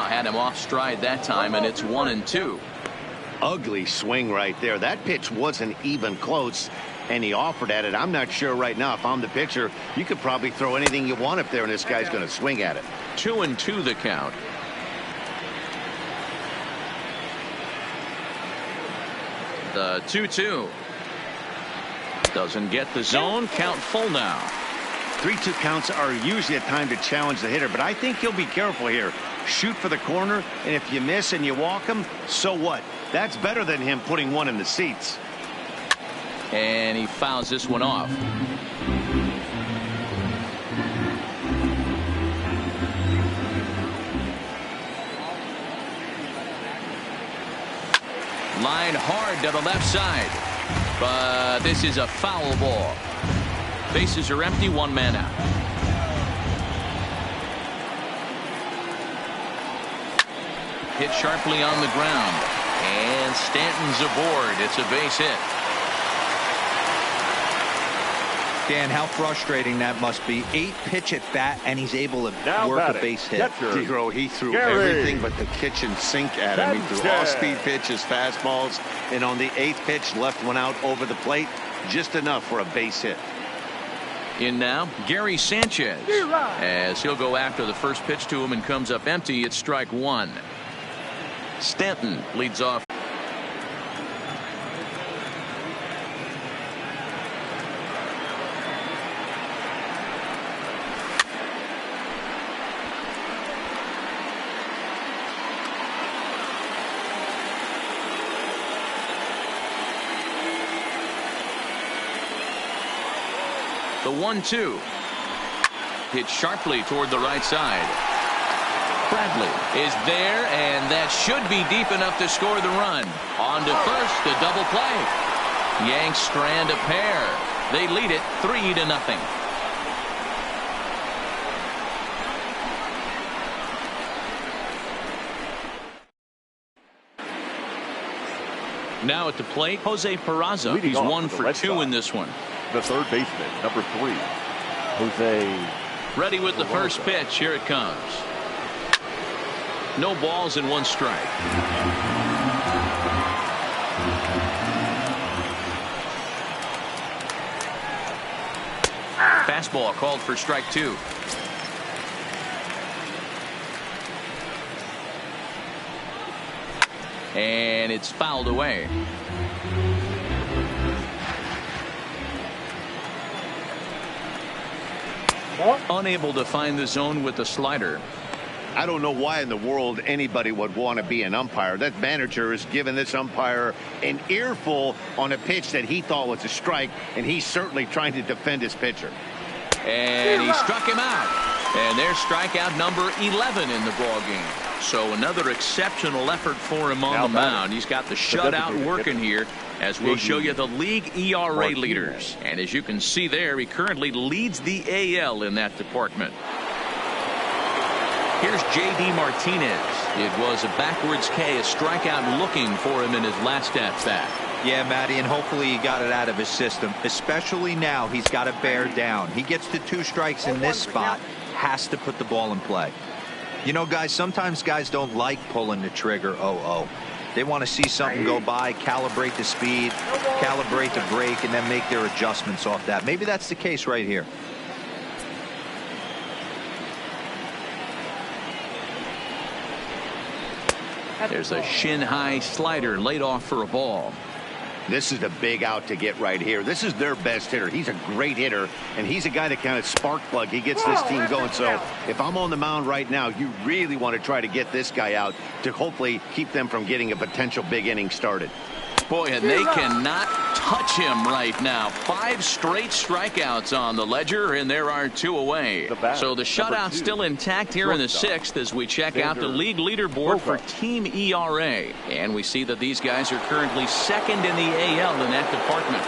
Had him off stride that time, and it's 1-2. Ugly swing right there. That pitch wasn't even close, and he offered at it. I'm not sure right now if I'm the pitcher. You could probably throw anything you want up there, and this guy's going to swing at it. 2-2 the count. The 2-2. Doesn't get the zone. Count full now. 3-2 counts are usually a time to challenge the hitter, but I think you'll be careful here. Shoot for the corner, and if you miss and you walk him, so what? That's better than him putting one in the seats. And he fouls this one off. Line hard to the left side, but this is a foul ball. Bases are empty, 1 man out. Hit sharply on the ground, and Stanton's aboard. It's a base hit. Dan, how frustrating that must be. 8-pitch at bat, and he's able to work a base hit. Dero, he threw everything but the kitchen sink at him. He threw off-speed pitches, fastballs, and on the 8th pitch, left one out over the plate. Just enough for a base hit. In now, Gary Sanchez, as he'll go after the first pitch to him and comes up empty. It's strike 1. Stanton leads off. The 1-2. Hit sharply toward the right side. Bradley is there, and that should be deep enough to score the run. On to first, the double play. Yanks strand a pair. They lead it 3-0. Now at the plate, Jose Peraza. He's 1 for 2 in this one. The third baseman, number 3, Jose. Ready with the first pitch. Here it comes. No balls and 1 strike. Fastball called for strike 2. And it's fouled away. Unable to find the zone with the slider. I don't know why in the world anybody would want to be an umpire. That manager has given this umpire an earful on a pitch that he thought was a strike, and he's certainly trying to defend his pitcher. And he struck him out. And there's strikeout number 11 in the ballgame. So another exceptional effort for him on the mound. He's got the shutout working here, as we'll show you the league ERA leaders. And as you can see there, he currently leads the AL in that department. Here's J.D. Martinez. It was a backwards K, a strikeout looking for him in his last at-bat. Yeah, Matty, and hopefully he got it out of his system. Especially now, he's got to bear down. He gets to 2 strikes in this spot. has to put the ball in play. You know, guys, sometimes guys don't like pulling the trigger 0-0. They want to see something go by, calibrate the speed, calibrate the brake, and then make their adjustments off that. Maybe that's the case right here. There's a shin-high slider laid off for a ball. This is a big out to get right here. This is their best hitter. He's a great hitter, and he's a guy that kind of spark plug. He gets this team going. So if I'm on the mound right now, you really want to try to get this guy out to hopefully keep them from getting a potential big inning started. Boy, and they cannot touch him right now. 5 straight strikeouts on the ledger, and there are 2 away. So the shutout's still intact here in the 6th as we check out the league leaderboard for team ERA. And we see that these guys are currently 2nd in the AL in that department.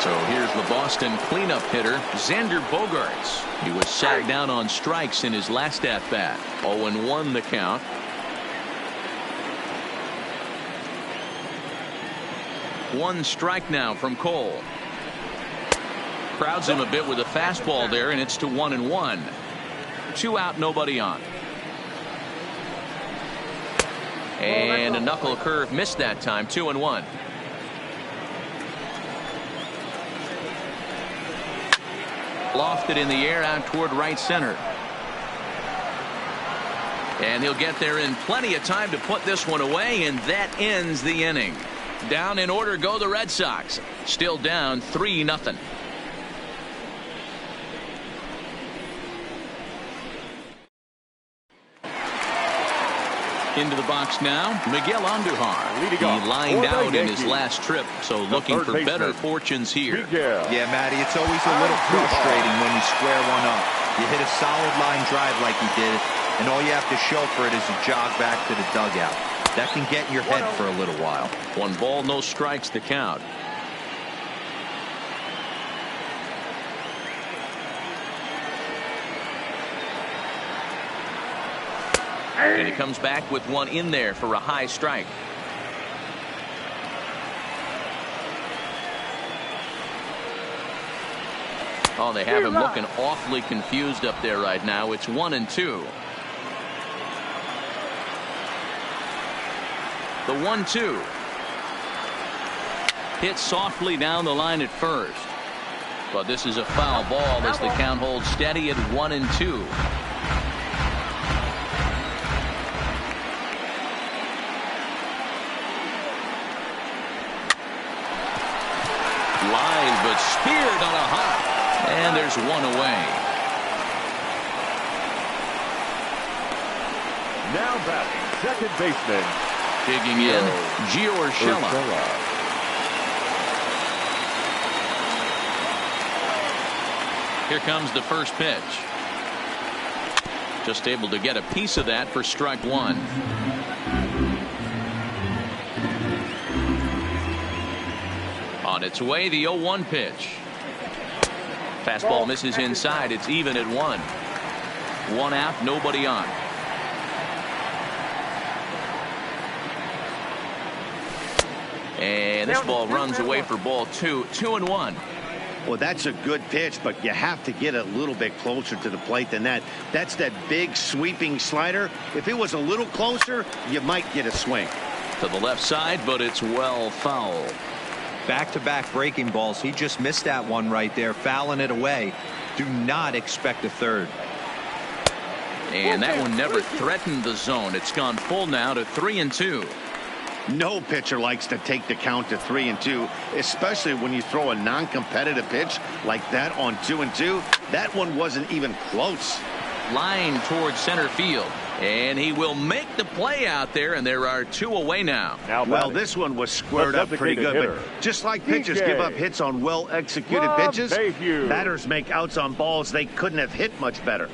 So here's the Boston cleanup hitter, Xander Bogaerts. He was sat down on strikes in his last at-bat. 0-1 the count. One strike now from Cole. Crowds him a bit with a fastball there, and it's to 1-1. 2 out, nobody on. And a knuckle curve missed that time. 2-1. Lofted in the air out toward right center. And he'll get there in plenty of time to put this one away, and that ends the inning. Down in order go the Red Sox. Still down 3-0. Into the box now, Miguel Andujar. He lined out in his last trip, so looking for better fortunes here. Yeah, Matty, it's always a little frustrating when you square one up. You hit a solid line drive like he did, and all you have to show for it is a jog back to the dugout. That can get in your head for a little while. 1 ball, no strikes to count. And he comes back with one in there for a high strike. Oh, they have him looking awfully confused up there right now. It's 1-2. The 1-2. Hit softly down the line at first. But this is a foul ball as the count holds steady at 1-2. Line, but speared on a hop. And there's 1 away. Now batting, second baseman. Digging in, Gio Urshela. Here comes the first pitch. Just able to get a piece of that for strike 1. On its way, the 0-1 pitch. Fastball misses inside. It's even at 1. 1 out, nobody on. And this ball runs away for ball 2. 2-1. Well, that's a good pitch, but you have to get a little bit closer to the plate than that. That's that big sweeping slider. If it was a little closer, you might get a swing. To the left side, but it's well foul. Back-to-back breaking balls. He just missed that one right there, fouling it away. Do not expect a third. And that one never threatened the zone. It's gone full now to 3-2. No pitcher likes to take the count to 3-2, especially when you throw a non-competitive pitch like that on 2-2. That one wasn't even close. Line towards center field, and he will make the play out there, and there are 2 away now. Well, this one was squared up pretty good, but just like pitchers give up hits on well-executed pitches, batters make outs on balls they couldn't have hit much better.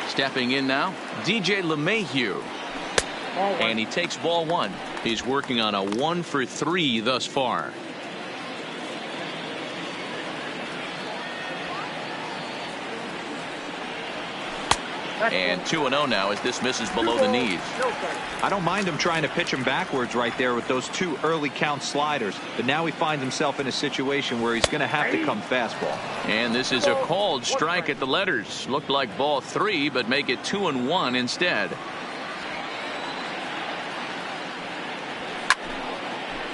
Stepping in now, DJ LeMahieu. And he takes ball 1. He's working on a 1 for 3 thus far. And 2-0 now as this misses below the knees. I don't mind him trying to pitch him backwards right there with those 2 early count sliders, but now he finds himself in a situation where he's going to have to come fastball. And this is a called strike at the letters. Looked like ball 3, but make it 2-1 instead.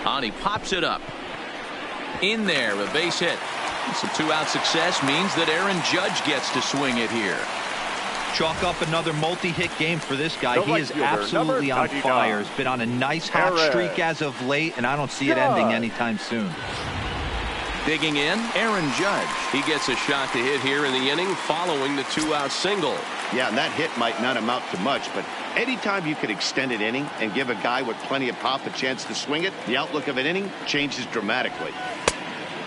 On he pops it up. In there, a base hit. Some 2-out success means that Aaron Judge gets to swing it here. Chalk up another multi-hit game for this guy. He is absolutely on fire. He's been on a nice hot streak as of late, and I don't see it ending anytime soon. Digging in, Aaron Judge. He gets a shot to hit here in the inning following the 2-out single. Yeah, and that hit might not amount to much, but anytime you could extend an inning and give a guy with plenty of pop a chance to swing it, the outlook of an inning changes dramatically.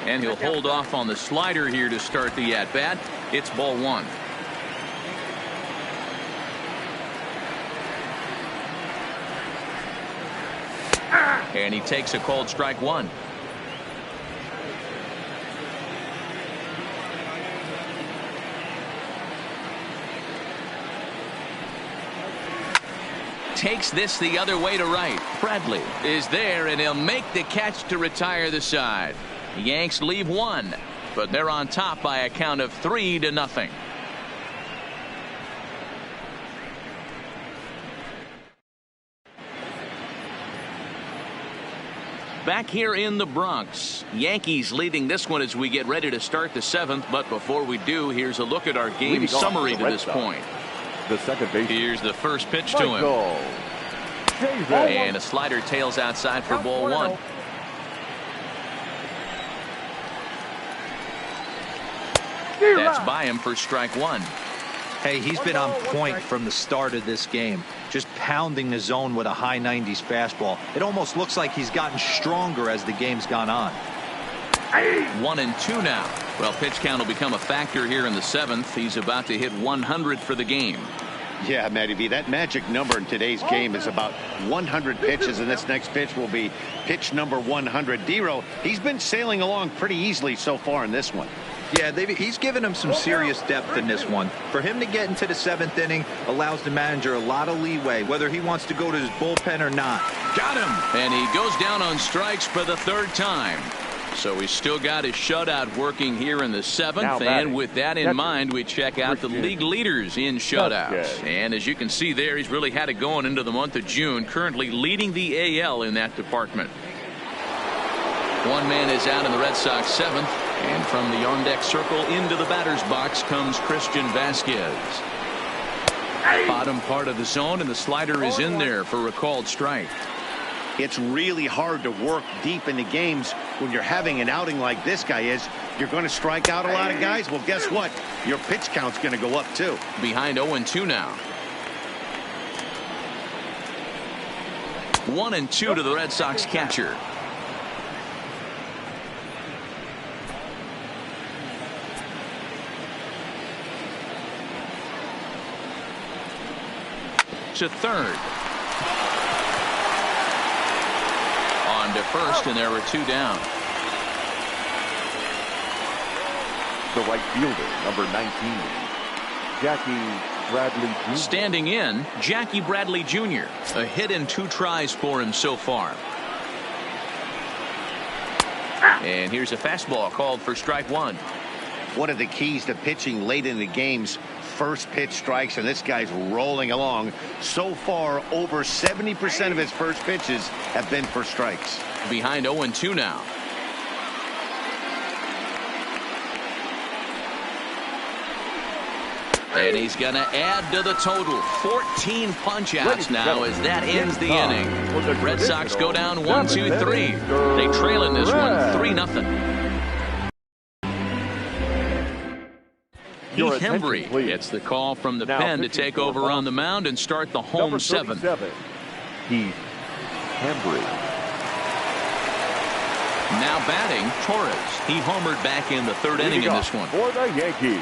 And he'll hold off on the slider here to start the at-bat. It's ball 1. And he takes a called strike 1. Takes this the other way to right. Bradley is there, and he'll make the catch to retire the side. The Yanks leave 1, but they're on top by a count of 3-0. Back here in the Bronx, Yankees leading this one as we get ready to start the 7th. But before we do, here's a look at our game summary to this point. The second base. Here's the first pitch to him. And a slider tails outside for ball 1. That's by him for strike 1. Hey, he's been on point from the start of this game, just pounding the zone with a high 90s fastball. It almost looks like he's gotten stronger as the game's gone on. 1-2 now. Well, pitch count will become a factor here in the 7th. He's about to hit 100 for the game. Yeah, Matty V, that magic number in today's game is about 100 pitches, and this next pitch will be pitch number 100. Dero, he's been sailing along pretty easily so far in this one. Yeah, he's given him some serious depth in this one. For him to get into the 7th inning allows the manager a lot of leeway, whether he wants to go to his bullpen or not. Got him! And he goes down on strikes for the 3rd time. So he's still got his shutout working here in the 7th, and with that in mind, we check out the league leaders in shutouts. And as you can see there, he's really had it going into the month of June, currently leading the AL in that department. One man is out in the Red Sox 7th, and from the on-deck circle into the batter's box comes Christian Vasquez. Bottom part of the zone, and the slider is in there for a called strike. It's really hard to work deep into games when you're having an outing like this guy is. You're going to strike out a lot of guys. Well, guess what? Your pitch count's going to go up, too. Behind 0-2 now. 1-2 to the Red Sox catcher. To third. On to first, and there were 2 down. The right fielder, number 19, Jackie Bradley Jr. Standing in, Jackie Bradley Jr. A hit and 2 tries for him so far. And here's a fastball called for strike 1. One of the keys to pitching late in the game's first pitch strikes, and this guy's rolling along. So far, over 70% of his first pitches have been for strikes. Behind 0-2 now. And he's going to add to the total. 14 punch-outs now as that ends the inning. Red Sox go down 1-2-3. They trail in this one 3-0. Heath Hembry gets the call from the pen to take over on the mound and start the home 7th. Heath Hembry. Now batting, Torres. He homered back in the 3rd inning in this one. For the Yankees,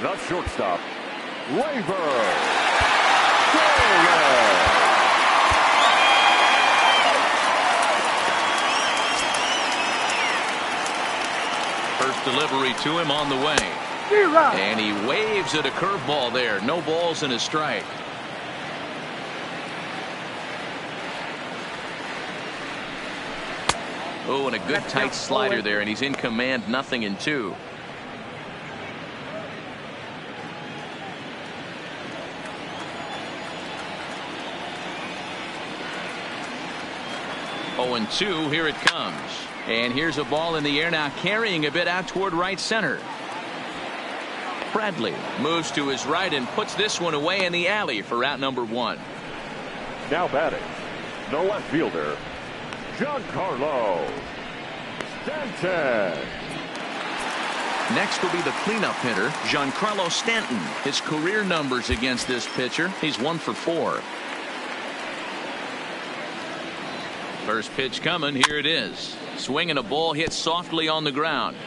the shortstop, Labor. First delivery to him on the way. And he waves at a curveball there. No balls and a strike. Oh, and a good tight slider there, and he's in command, 0-2. Oh, and 2, here it comes. And here's a ball in the air now, carrying a bit out toward right center. Bradley moves to his right and puts this one away in the alley for out number 1. Now batting, the left fielder, Giancarlo Stanton. Next will be the cleanup hitter, Giancarlo Stanton. His career numbers against this pitcher, he's 1 for 4. First pitch coming, here it is. Swinging a ball hit softly on the ground.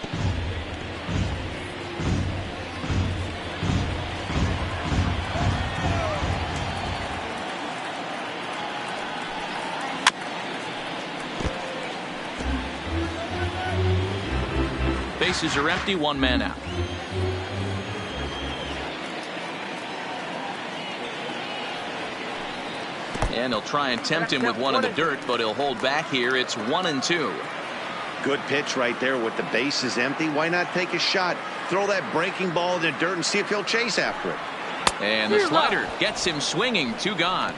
Bases are empty, 1 man out. And he'll try and tempt him with one in the dirt, but he'll hold back here. It's 1-2. Good pitch right there with the bases empty. Why not take a shot? Throw that breaking ball in the dirt and see if he'll chase after it. And the slider gets him swinging. 2 gone.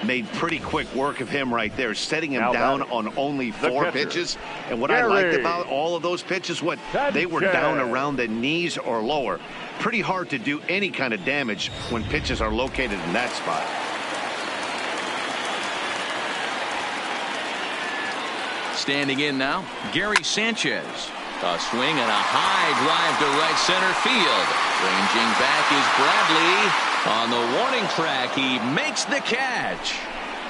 Made pretty quick work of him right there, setting him down on only 4 pitches. And what I liked about all of those pitches, they were down around the knees or lower. Pretty hard to do any kind of damage when pitches are located in that spot. Standing in now, Gary Sanchez. A swing and a high drive to right center field. Ranging back is Bradley. On the warning track, he makes the catch.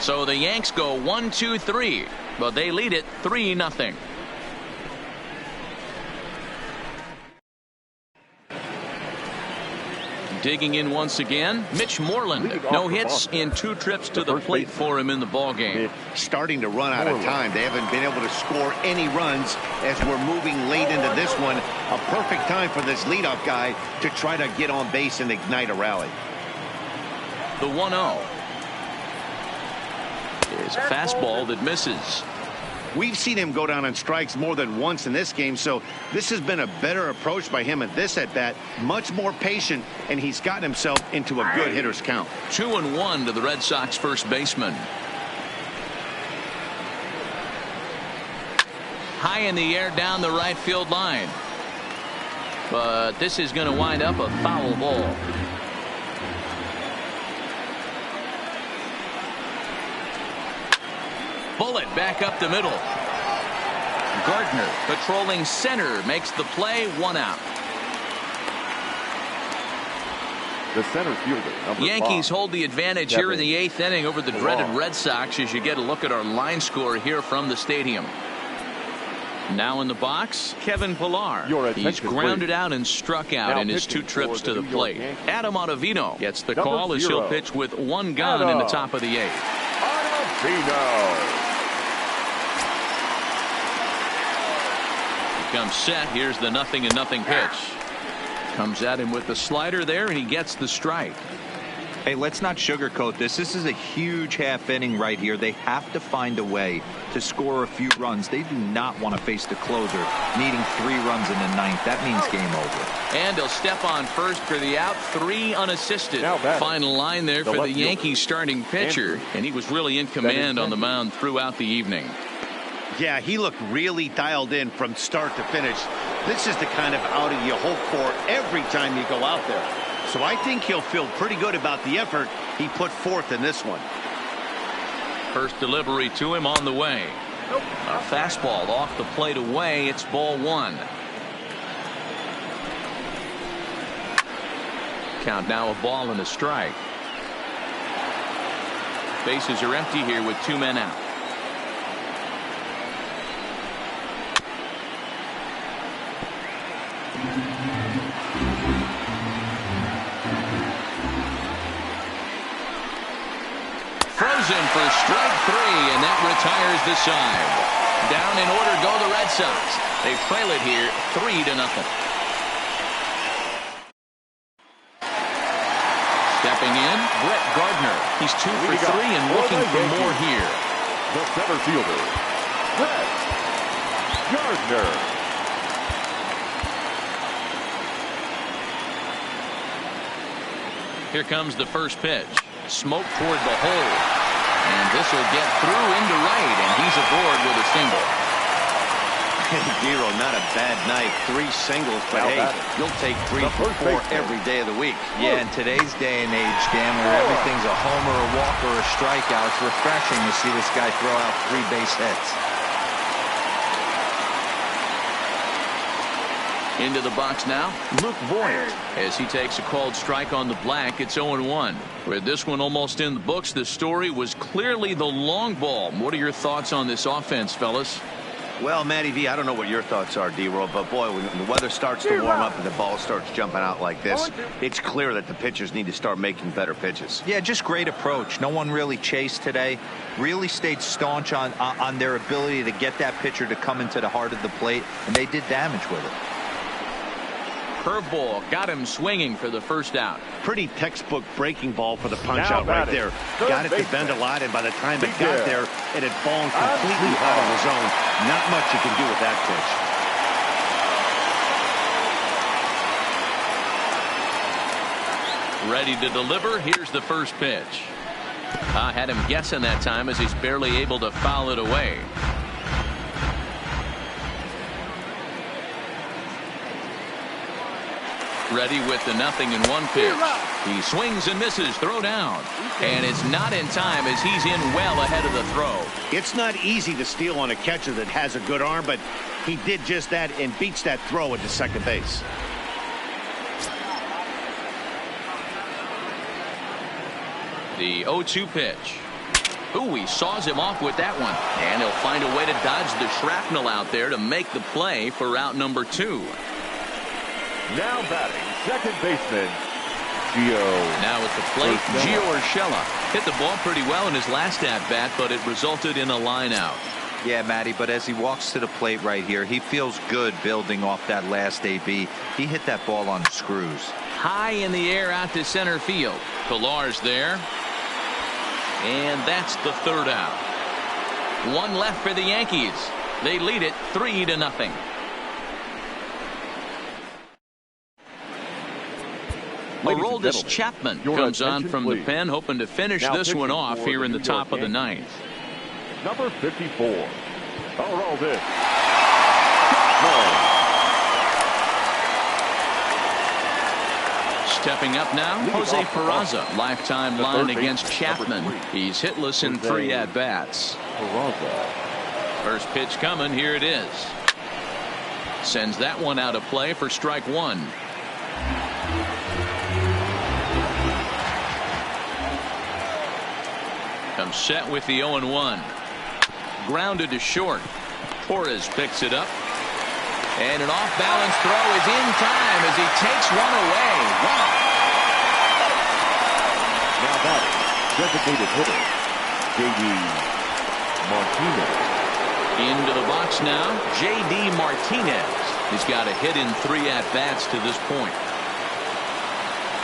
So the Yanks go 1-2-3, but they lead it 3-0. Digging in once again, Mitch Moreland. No hits in 2 trips to the plate for him in the ballgame. Starting to run out of time. They haven't been able to score any runs as we're moving late into this one. A perfect time for this leadoff guy to try to get on base and ignite a rally. The 1-0 is a fastball that misses. We've seen him go down on strikes more than once in this game, so this has been a better approach by him at this at-bat. Much more patient, and he's gotten himself into a good hitter's count. 2-1 to the Red Sox first baseman. High in the air down the right field line. But this is going to wind up a foul ball. Bullet back up the middle. Gardner patrolling center makes the play, 1 out. The center fielder, Yankees 5. hold the advantage here in the 8th inning over the dreaded Red Sox as you get a look at our line score here from the stadium. Now in the box, Kevin Pillar. He's grounded out and struck out in his 2 trips to the plate. Adam Ottavino gets the call as he'll pitch with 1 gone in the top of the 8th. Ottavino. Comes set. Here's the 0-0 pitch. Comes at him with the slider there, and he gets the strike. Hey, let's not sugarcoat this. This is a huge half inning right here. They have to find a way to score a few runs. They do not want to face the closer needing 3 runs in the 9th. That means game over. And he'll step on first for the out. 3 unassisted. Final line there for the Yankees starting pitcher, and he was really in command on the mound throughout the evening. Yeah, he looked really dialed in from start to finish. This is the kind of outing you hope for every time you go out there. So I think he'll feel pretty good about the effort he put forth in this one. First delivery to him on the way. A fastball off the plate away. It's ball 1. Count now a ball and a strike. Bases are empty here with 2 men out. Frozen for strike 3, and that retires the side. Down in order go the Red Sox. They trail it here 3-0. Stepping in, Brett Gardner. He's 2 for 3 and looking for more here. The center fielder, Brett Gardner. Here comes the first pitch. Smoke toward the hole. And this will get through into right, and he's aboard with a single. Dero, not a bad night. 3 singles, but hey, you'll take 3 for 4 every day of the week. Yeah, in today's day and age, Dan, where everything's a homer, a walk, or a strikeout, it's refreshing to see this guy throw out 3 base hits. Into the box now, Luke Voigt. As he takes a called strike on the black, it's 0-1. With this one almost in the books, the story was clearly the long ball. What are your thoughts on this offense, fellas? Well, Matty V, I don't know what your thoughts are, D-Roll, but boy, when the weather starts to warm up and the ball starts jumping out like this, it's clear that the pitchers need to start making better pitches. Yeah, just great approach. No one really chased today. Really stayed staunch on their ability to get that pitcher to come into the heart of the plate, and they did damage with it. Curveball got him swinging for the first out. Pretty textbook breaking ball for the punch out right there. Got it to bend a lot, and by the time it got there, it had fallen completely out of the zone. Not much you can do with that pitch. Ready to deliver. Here's the first pitch. I had him guessing that time as he's barely able to foul it away. Ready with the 0-1 pitch. He swings and misses. Throw down. And it's not in time as he's in well ahead of the throw. It's not easy to steal on a catcher that has a good arm, but he did just that and beats that throw into second base. The 0-2 pitch. Ooh, he saws him off with that one. And he'll find a way to dodge the shrapnel out there to make the play for out number 2. Now batting, second baseman, Gio. Now at the plate, Gio Urshela hit the ball pretty well in his last at-bat, but it resulted in a line out. Yeah, Matty, but as he walks to the plate right here, he feels good building off that last AB. He hit that ball on the screws. High in the air out to center field. Pillar's there. And that's the third out. 1 left for the Yankees. They lead it 3-0. Aroldis Chapman comes on from the pen, hoping to finish this one off here in the top of the 9th. Number 54, Aroldis. Stepping up now, Jose Peraza. Lifetime line against Chapman. He's hitless in 3 at-bats. First pitch coming. Here it is. Sends that one out of play for strike 1. Comes set with the 0-1. Grounded to short. Torres picks it up. And an off-balance throw is in time as he takes one away. Wow. Now batting, designated hitter, J.D. Martinez. Into the box now, J.D. Martinez. He's got a hit in 3 at-bats to this point.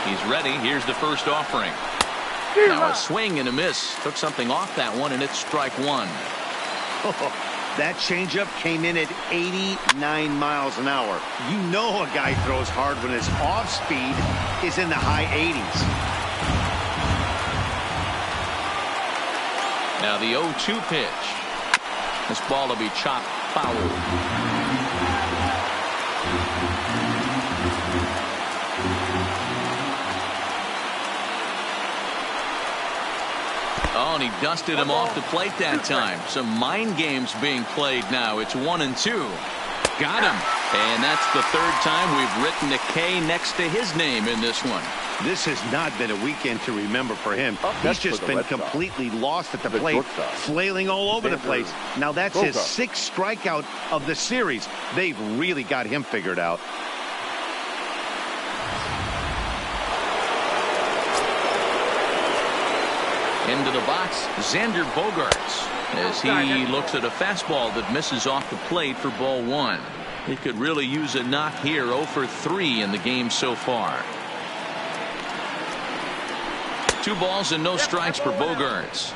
He's ready. Here's the first offering. Now a swing and a miss. Took something off that one, and it's strike 1. That changeup came in at 89 miles an hour. You know a guy throws hard when his off speed is in the high 80s. Now the 0-2 pitch. This ball will be chopped foul. Oh, and he dusted him off the plate that time. Some mind games being played now. It's 1-2. Got him. And that's the 3rd time we've written a K next to his name in this one. This has not been a weekend to remember for him. He's just been completely lost at the plate, flailing all over the place. Now that's his 6th strikeout of the series. They've really got him figured out. Into the box, Xander Bogaerts, as he looks at a fastball that misses off the plate for ball 1. He could really use a knock here. 0 for 3 in the game so far. 2 balls and no strikes for Bogaerts.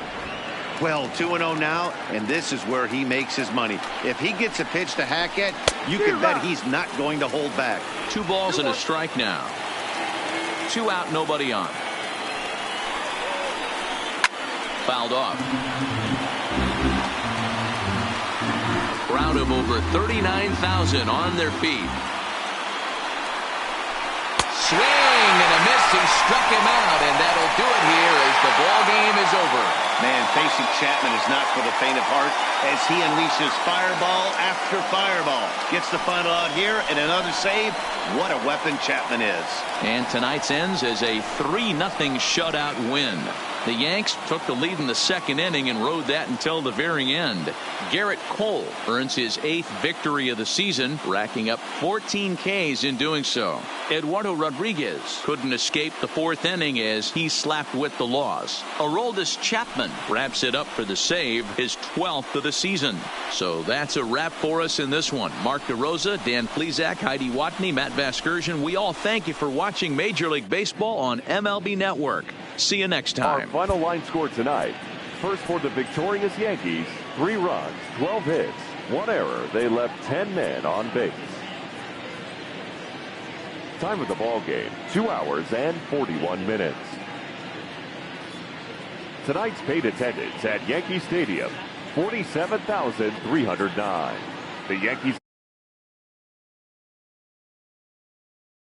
Well, 2-0 now, and this is where he makes his money. If he gets a pitch to hack at, you can bet he's not going to hold back. 2 balls and a strike now. 2 out, nobody on. Fouled off. Crowd of over 39,000 on their feet. Swing and a miss. He struck him out, and that'll do it here as the ball game is over. Man, facing Chapman is not for the faint of heart as he unleashes fireball after fireball. Gets the final out here and another save. What a weapon Chapman is. And tonight's ends as a 3-0 shutout win. The Yanks took the lead in the 2nd inning and rode that until the very end. Garrett Cole earns his 8th victory of the season, racking up 14 Ks in doing so. Eduardo Rodriguez couldn't escape the 4th inning as he slapped with the loss. Aroldis Chapman wraps it up for the save, his 12th of the season. So that's a wrap for us in this one. Mark DeRosa, Dan Plesac, Heidi Watney, Matt Vasgersian, we all thank you for watching Major League Baseball on MLB Network. See you next time. Our final line score tonight. First for the victorious Yankees, 3 runs, 12 hits, 1 error. They left 10 men on base. Time of the ball game, 2 hours and 41 minutes. Tonight's paid attendance at Yankee Stadium, 47,309. The Yankees